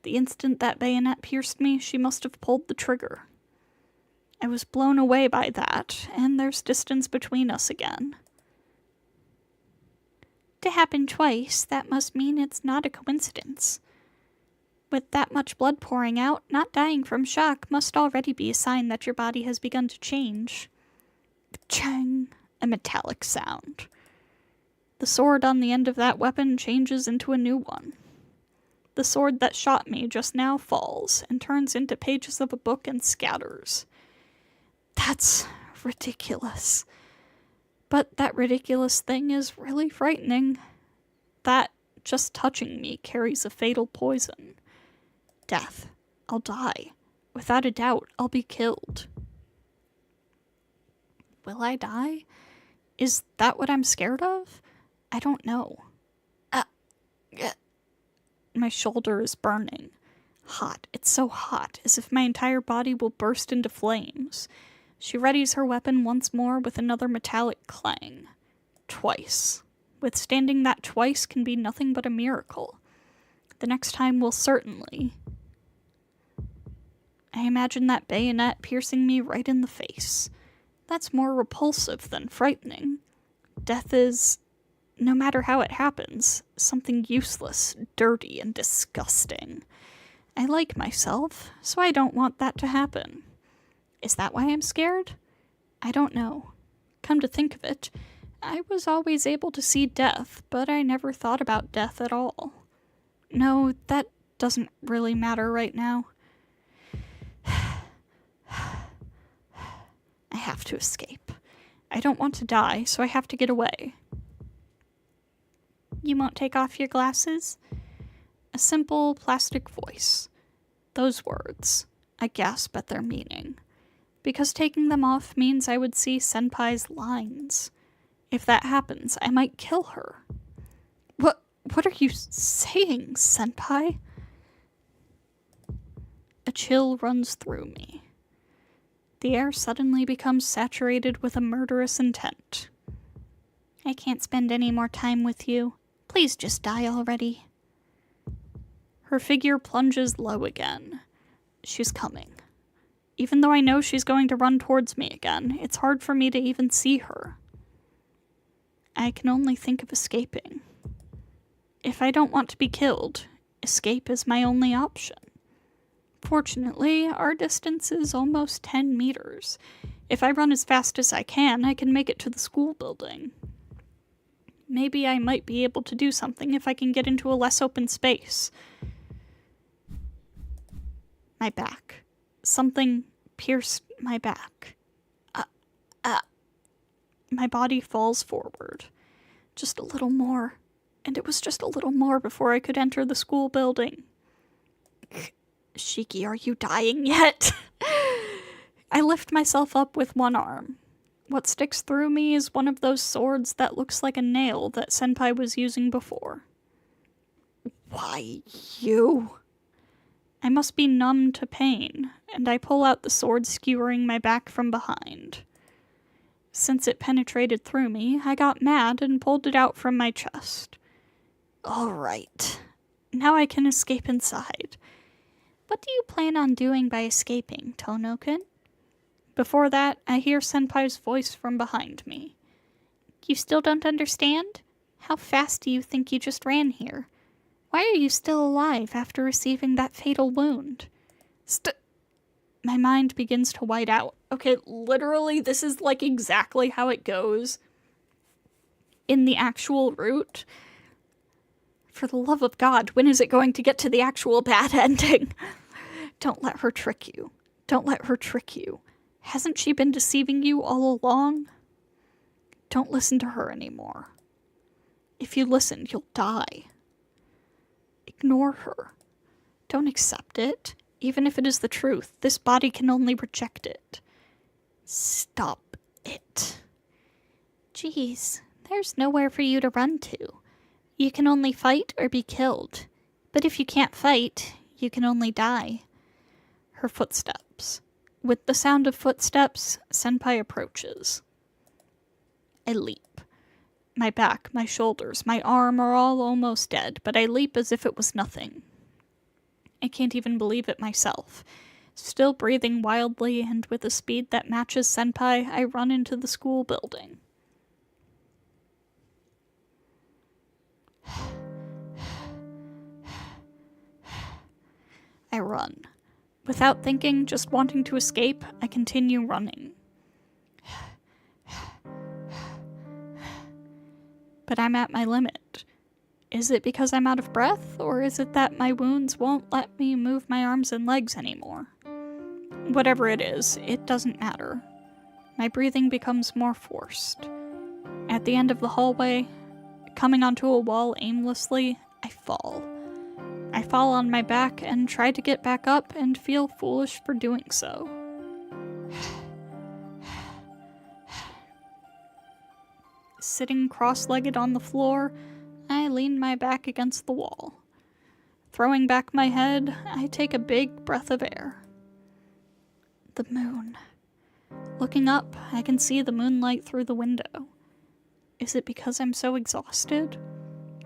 The instant that bayonet pierced me, she must have pulled the trigger. I was blown away by that, and there's distance between us again. To happen twice, that must mean it's not a coincidence. With that much blood pouring out, not dying from shock must already be a sign that your body has begun to change. Chang. A metallic sound. The sword on the end of that weapon changes into a new one. The sword that shot me just now falls and turns into pages of a book and scatters. That's ridiculous. But that ridiculous thing is really frightening. That just touching me carries a fatal poison. Death. I'll die. Without a doubt, I'll be killed. Will I die? Is that what I'm scared of? I don't know. My shoulder is burning. Hot. It's so hot, as if my entire body will burst into flames. She readies her weapon once more with another metallic clang. Twice. Withstanding that twice can be nothing but a miracle. The next time will certainly. I imagine that bayonet piercing me right in the face. That's more repulsive than frightening. Death is, no matter how it happens, something useless, dirty, and disgusting. I like myself, so I don't want that to happen. Is that why I'm scared? I don't know. Come to think of it, I was always able to see death, but I never thought about death at all. No, that doesn't really matter right now. I have to escape. I don't want to die, so I have to get away. You won't take off your glasses? A simple plastic voice. Those words. I gasp at their meaning. Because taking them off means I would see Senpai's lines. If that happens, I might kill her. What are you saying, Senpai? A chill runs through me. The air suddenly becomes saturated with a murderous intent. I can't spend any more time with you. Please just die already. Her figure plunges low again. She's coming. Even though I know she's going to run towards me again, it's hard for me to even see her. I can only think of escaping. If I don't want to be killed, escape is my only option. Fortunately, our distance is almost 10 meters. If I run as fast as I can make it to the school building. Maybe I might be able to do something if I can get into a less open space. My back. Something pierced my back. My body falls forward. Just a little more. And it was just a little more before I could enter the school building. Shiki, are you dying yet? I lift myself up with one arm. What sticks through me is one of those swords that looks like a nail that Senpai was using before. Why, you? I must be numb to pain, and I pull out the sword skewering my back from behind. Since it penetrated through me, I got mad and pulled it out from my chest. All right. Now I can escape inside. What do you plan on doing by escaping, Tono-kun? Before that, I hear Senpai's voice from behind me. You still don't understand? How fast do you think you just ran here? Why are you still alive after receiving that fatal wound? My mind begins to white out. Okay, literally, this is like exactly how it goes in the actual route. For the love of God, when is it going to get to the actual bad ending? Don't let her trick you. Don't let her trick you. Hasn't she been deceiving you all along? Don't listen to her anymore. If you listen, you'll die. Ignore her. Don't accept it. Even if it is the truth, this body can only reject it. Stop it. Jeez, there's nowhere for you to run to. You can only fight or be killed. But if you can't fight, you can only die. Her footsteps. With the sound of footsteps, Senpai approaches. I leap. My back, my shoulders, my arm are all almost dead, but I leap as if it was nothing. I can't even believe it myself. Still breathing wildly and with a speed that matches Senpai, I run into the school building. I run. Without thinking, just wanting to escape, I continue running. but I'm at my limit. Is it because I'm out of breath, or is it that my wounds won't let me move my arms and legs anymore? Whatever it is, it doesn't matter. My breathing becomes more forced. At the end of the hallway, coming onto a wall aimlessly, I fall. I fall on my back and try to get back up and feel foolish for doing so. Sitting cross-legged on the floor, I lean my back against the wall. Throwing back my head, I take a big breath of air. The moon. Looking up, I can see the moonlight through the window. Is it because I'm so exhausted?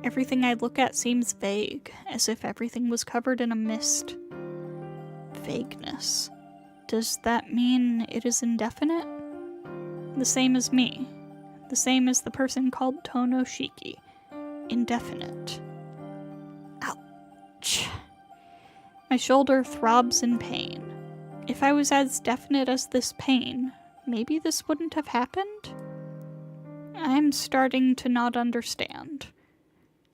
Everything I look at seems vague, as if everything was covered in a mist. Vagueness. Does that mean it is indefinite? The same as me. The same as the person called Tonoshiki. Indefinite. Ouch. My shoulder throbs in pain. If I was as definite as this pain, maybe this wouldn't have happened? I'm starting to not understand.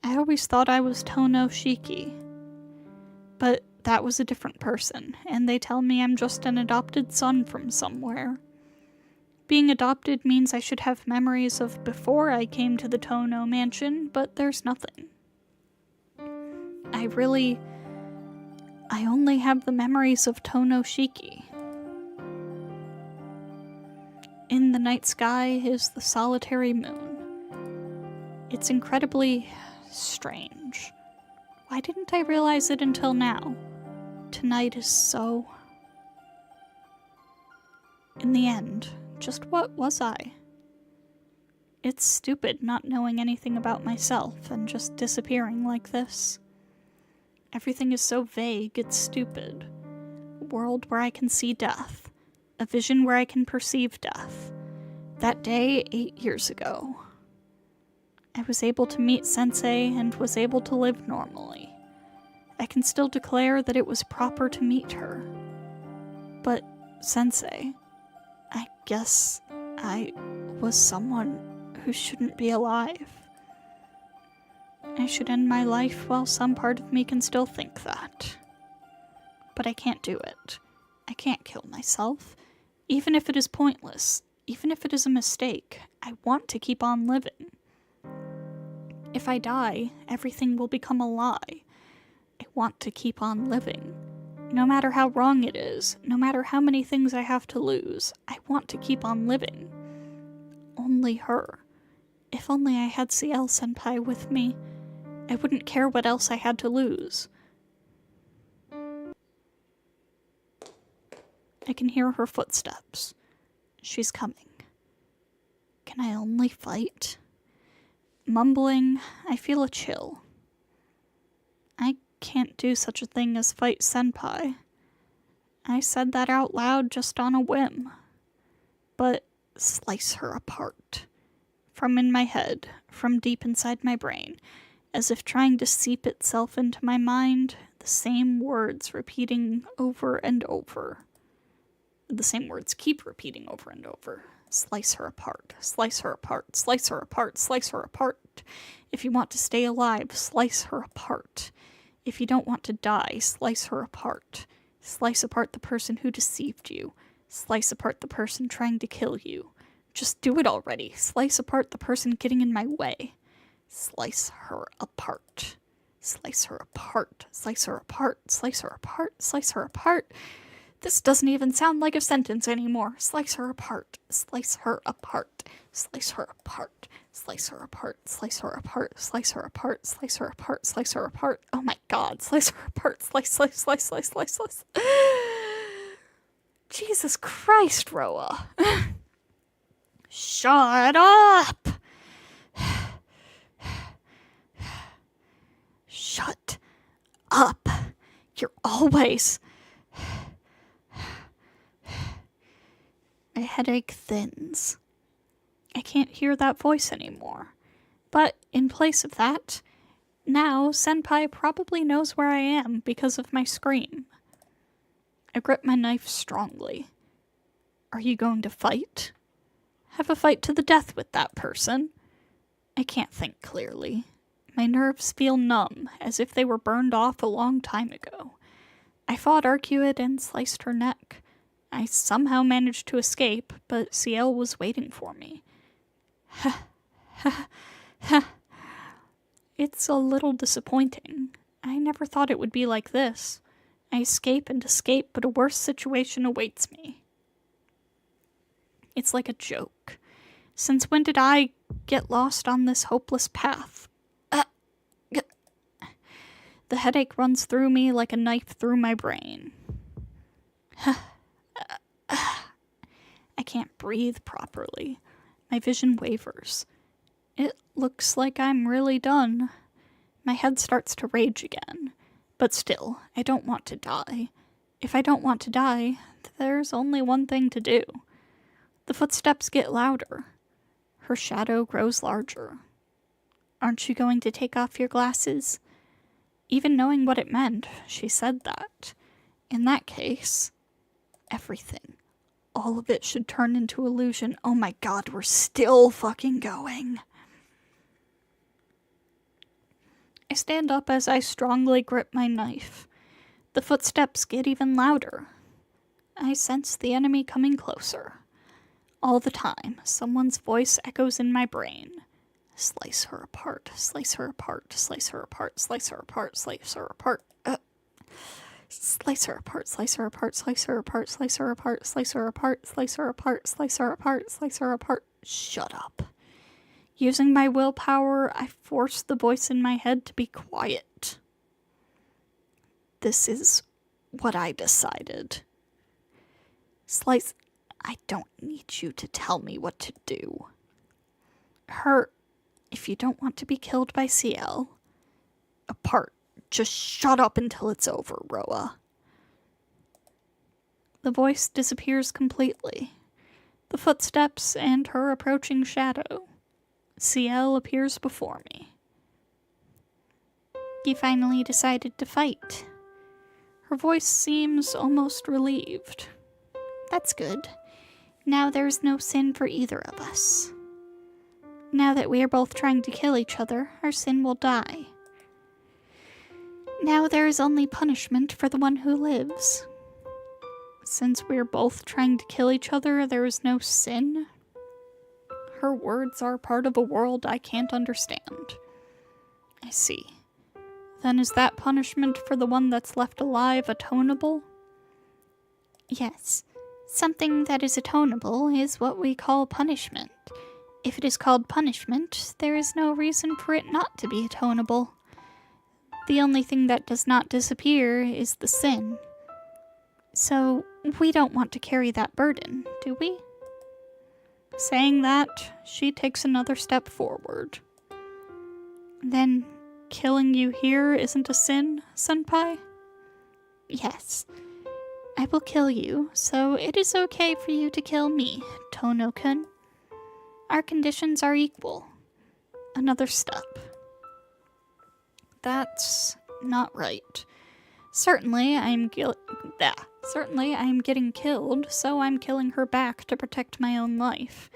I always thought I was Tonoshiki. But that was a different person, and they tell me I'm just an adopted son from somewhere. Being adopted means I should have memories of before I came to the Tono mansion, but there's nothing. I only have the memories of Tonoshiki. In the night sky is the solitary moon. It's incredibly strange. Why didn't I realize it until now? Tonight is so... In the end, just what was I? It's stupid not knowing anything about myself and just disappearing like this. Everything is so vague, it's stupid. A world where I can see death. A vision where I can perceive death. That day, 8 years ago. I was able to meet Sensei and was able to live normally. I can still declare that it was proper to meet her. But, Sensei, I guess I was someone who shouldn't be alive. I should end my life while some part of me can still think that. But I can't do it. I can't kill myself. Even if it is pointless, even if it is a mistake, I want to keep on living. If I die, everything will become a lie. I want to keep on living. No matter how wrong it is, no matter how many things I have to lose, I want to keep on living. Only her. If only I had CL-senpai with me, I wouldn't care what else I had to lose. I can hear her footsteps. She's coming. Can I only fight? Mumbling, I feel a chill. I can't do such a thing as fight senpai. I said that out loud just on a whim. But slice her apart. From in my head, from deep inside my brain, as if trying to seep itself into my mind, the same words repeating over and over. The same words keep repeating over and over. Slice her apart, slice her apart, slice her apart, slice her apart. If you want to stay alive, slice her apart. If you don't want to die, slice her apart. Slice apart the person who deceived you. Slice apart the person trying to kill you. Just do it already. Slice apart the person getting in my way. Slice her apart. Slice her apart. Slice her apart. Slice her apart. Slice her apart. This doesn't even sound like a sentence anymore. Slice her apart. Slice her apart. Slice her apart. Slice her apart. Slice her apart. Slice her apart. Slice her apart. Slice her apart. Oh my god. Slice her apart. Slice, slice, slice, slice, slice, slice. Jesus Christ, Roa. Shut up! Shut up. You're always... My headache thins. I can't hear that voice anymore. But in place of that, now Senpai probably knows where I am because of my scream. I grip my knife strongly. Are you going to fight? Have a fight to the death with that person. I can't think clearly. My nerves feel numb, as if they were burned off a long time ago. I fought Arcuid and sliced her neck. I somehow managed to escape, but Ciel was waiting for me. It's a little disappointing. I never thought it would be like this. I escape and escape, but a worse situation awaits me. It's like a joke. Since when did I get lost on this hopeless path? The headache runs through me like a knife through my brain. I can't breathe properly. My vision wavers. It looks like I'm really done. My head starts to rage again. But still, I don't want to die. If I don't want to die, there's only one thing to do. The footsteps get louder. Her shadow grows larger. Aren't you going to take off your glasses? Even knowing what it meant, she said that. In that case, everything, all of it should turn into illusion. Oh my god, we're still fucking going. I stand up as I strongly grip my knife. The footsteps get even louder. I sense the enemy coming closer. All the time, someone's voice echoes in my brain. Slice her apart, slice her apart, slice her apart, slice her apart, slice her apart. Slice her apart, slice her apart, slice her apart, slice her apart, slice her apart, slice her apart, slice her apart, slice her apart. Shut up. Using my willpower, I force the voice in my head to be quiet. This is what I decided. Slice, I don't need you to tell me what to do. If you don't want to be killed by Ciel, apart. Just shut up until it's over, Roa. The voice disappears completely. The footsteps and her approaching shadow. Ciel appears before me. You finally decided to fight. Her voice seems almost relieved. That's good. Now there's no sin for either of us. Now that we are both trying to kill each other, our sin will die. Now there is only punishment for the one who lives. Since we are both trying to kill each other, there is no sin? Her words are part of a world I can't understand. I see. Then is that punishment for the one that's left alive atonable? Yes. Something that is atonable is what we call punishment. If it is called punishment, there is no reason for it not to be atonable. The only thing that does not disappear is the sin. So, we don't want to carry that burden, do we? Saying that, she takes another step forward. Then, killing you here isn't a sin, Senpai? Yes. I will kill you, so it is okay for you to kill me, Tono-kun. Our conditions are equal. Another step. That's not right. Certainly I am getting killed, so I'm killing her back to protect my own life.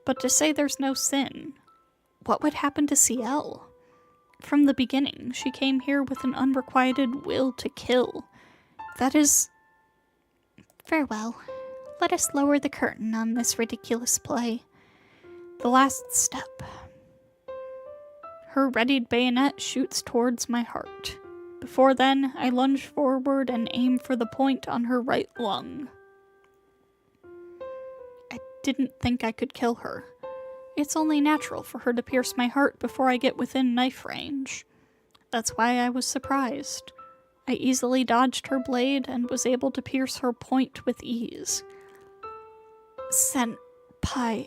But to say there's no sin, what would happen to Ciel? From the beginning, she came here with an unrequited will to kill. That is... Farewell. Let us lower the curtain on this ridiculous play. The last step. Her readied bayonet shoots towards my heart. Before then, I lunge forward and aim for the point on her right lung. I didn't think I could kill her. It's only natural for her to pierce my heart before I get within knife range. That's why I was surprised. I easily dodged her blade and was able to pierce her point with ease. Senpai.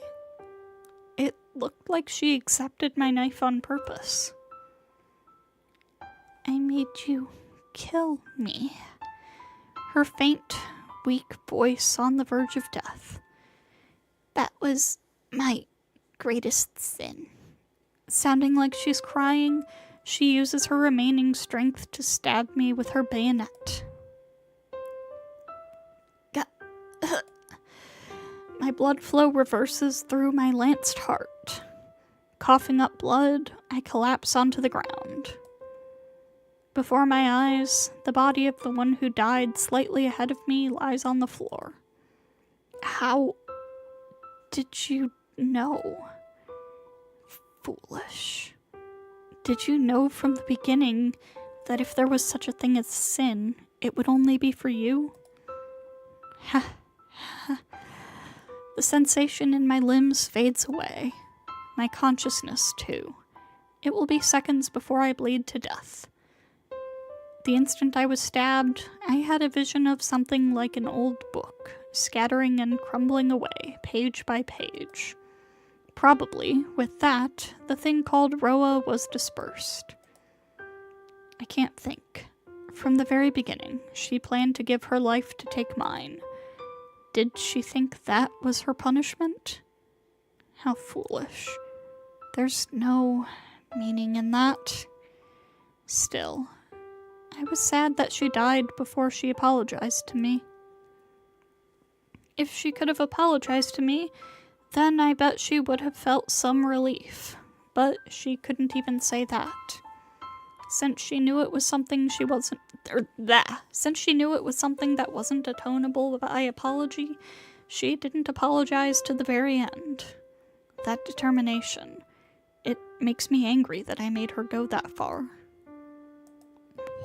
It looked like she accepted my knife on purpose. I made you kill me. Her faint, weak voice on the verge of death. That was my greatest sin. Sounding like she's crying, she uses her remaining strength to stab me with her bayonet. My blood flow reverses through my lanced heart. Coughing up blood, I collapse onto the ground. Before my eyes, the body of the one who died slightly ahead of me lies on the floor. How did you know? Foolish. Did you know from the beginning that if there was such a thing as sin, it would only be for you? The sensation in my limbs fades away. My consciousness, too. It will be seconds before I bleed to death. The instant I was stabbed, I had a vision of something like an old book, scattering and crumbling away, page by page. Probably, with that, the thing called Roa was dispersed. I can't think. From the very beginning, she planned to give her life to take mine. Did she think that was her punishment? How foolish. There's no meaning in that. Still, I was sad that she died before she apologized to me. If she could have apologized to me, then I bet she would have felt some relief. But she couldn't even say that. Since she knew it was something since she knew it was something that wasn't atonable by apology, she didn't apologize to the very end. That determination. It makes me angry that I made her go that far.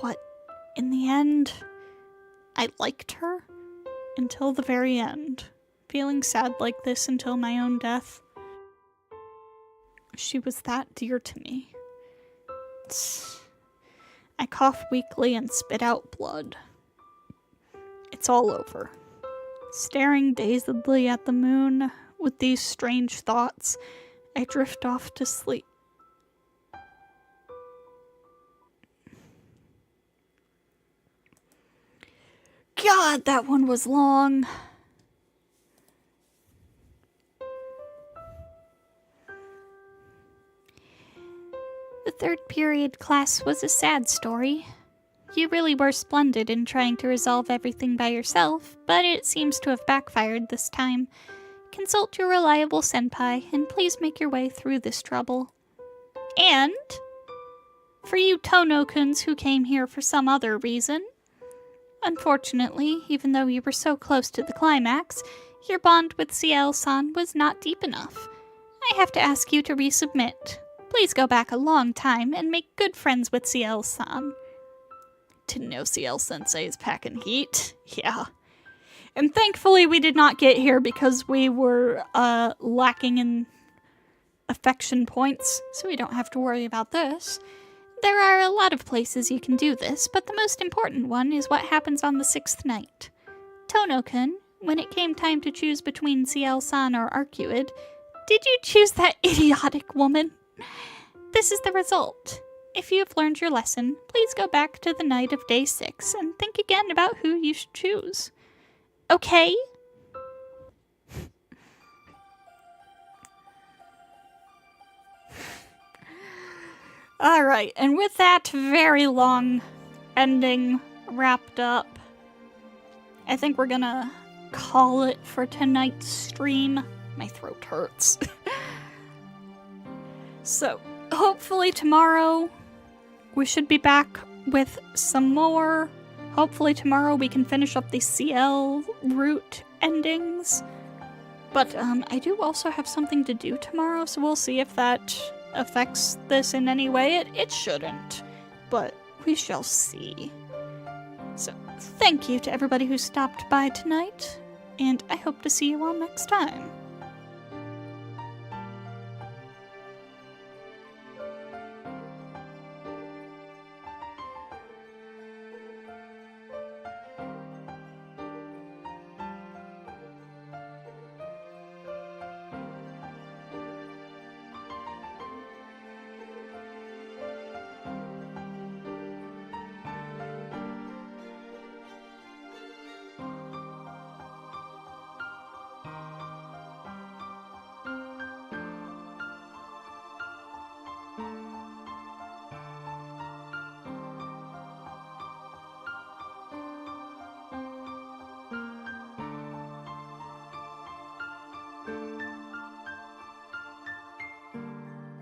What? In the end, I liked her? Until the very end. Feeling sad like this until my own death. She was that dear to me. I cough weakly and spit out blood. It's all over. Staring dazedly at the moon, with these strange thoughts, I drift off to sleep. God, that one was long. The third period class was a sad story. You really were splendid in trying to resolve everything by yourself, but it seems to have backfired this time. Consult your reliable senpai, and please make your way through this trouble. And, for you Tono-kuns who came here for some other reason, unfortunately, even though you were so close to the climax, your bond with Ciel-san was not deep enough. I have to ask you to resubmit. Please go back a long time and make good friends with Ciel-san. Didn't know Ciel-sensei is packing heat. Yeah. And thankfully we did not get here because we were lacking in affection points, so we don't have to worry about this. There are a lot of places you can do this, but the most important one is what happens on the 6th night. Tono-kun, when it came time to choose between Ciel-san or Arcuid, did you choose that idiotic woman? This is the result. If you have learned your lesson, please go back to the night of day 6 and think again about who you should choose. Okay? Alright, and with that very long ending wrapped up, I think we're gonna call it for tonight's stream. My throat hurts. So, hopefully tomorrow we should be back with some more. Hopefully tomorrow we can finish up the CL route endings. But I do also have something to do tomorrow, so we'll see if that affects this in any way. It shouldn't, but we shall see. So, thank you to everybody who stopped by tonight, and I hope to see you all next time.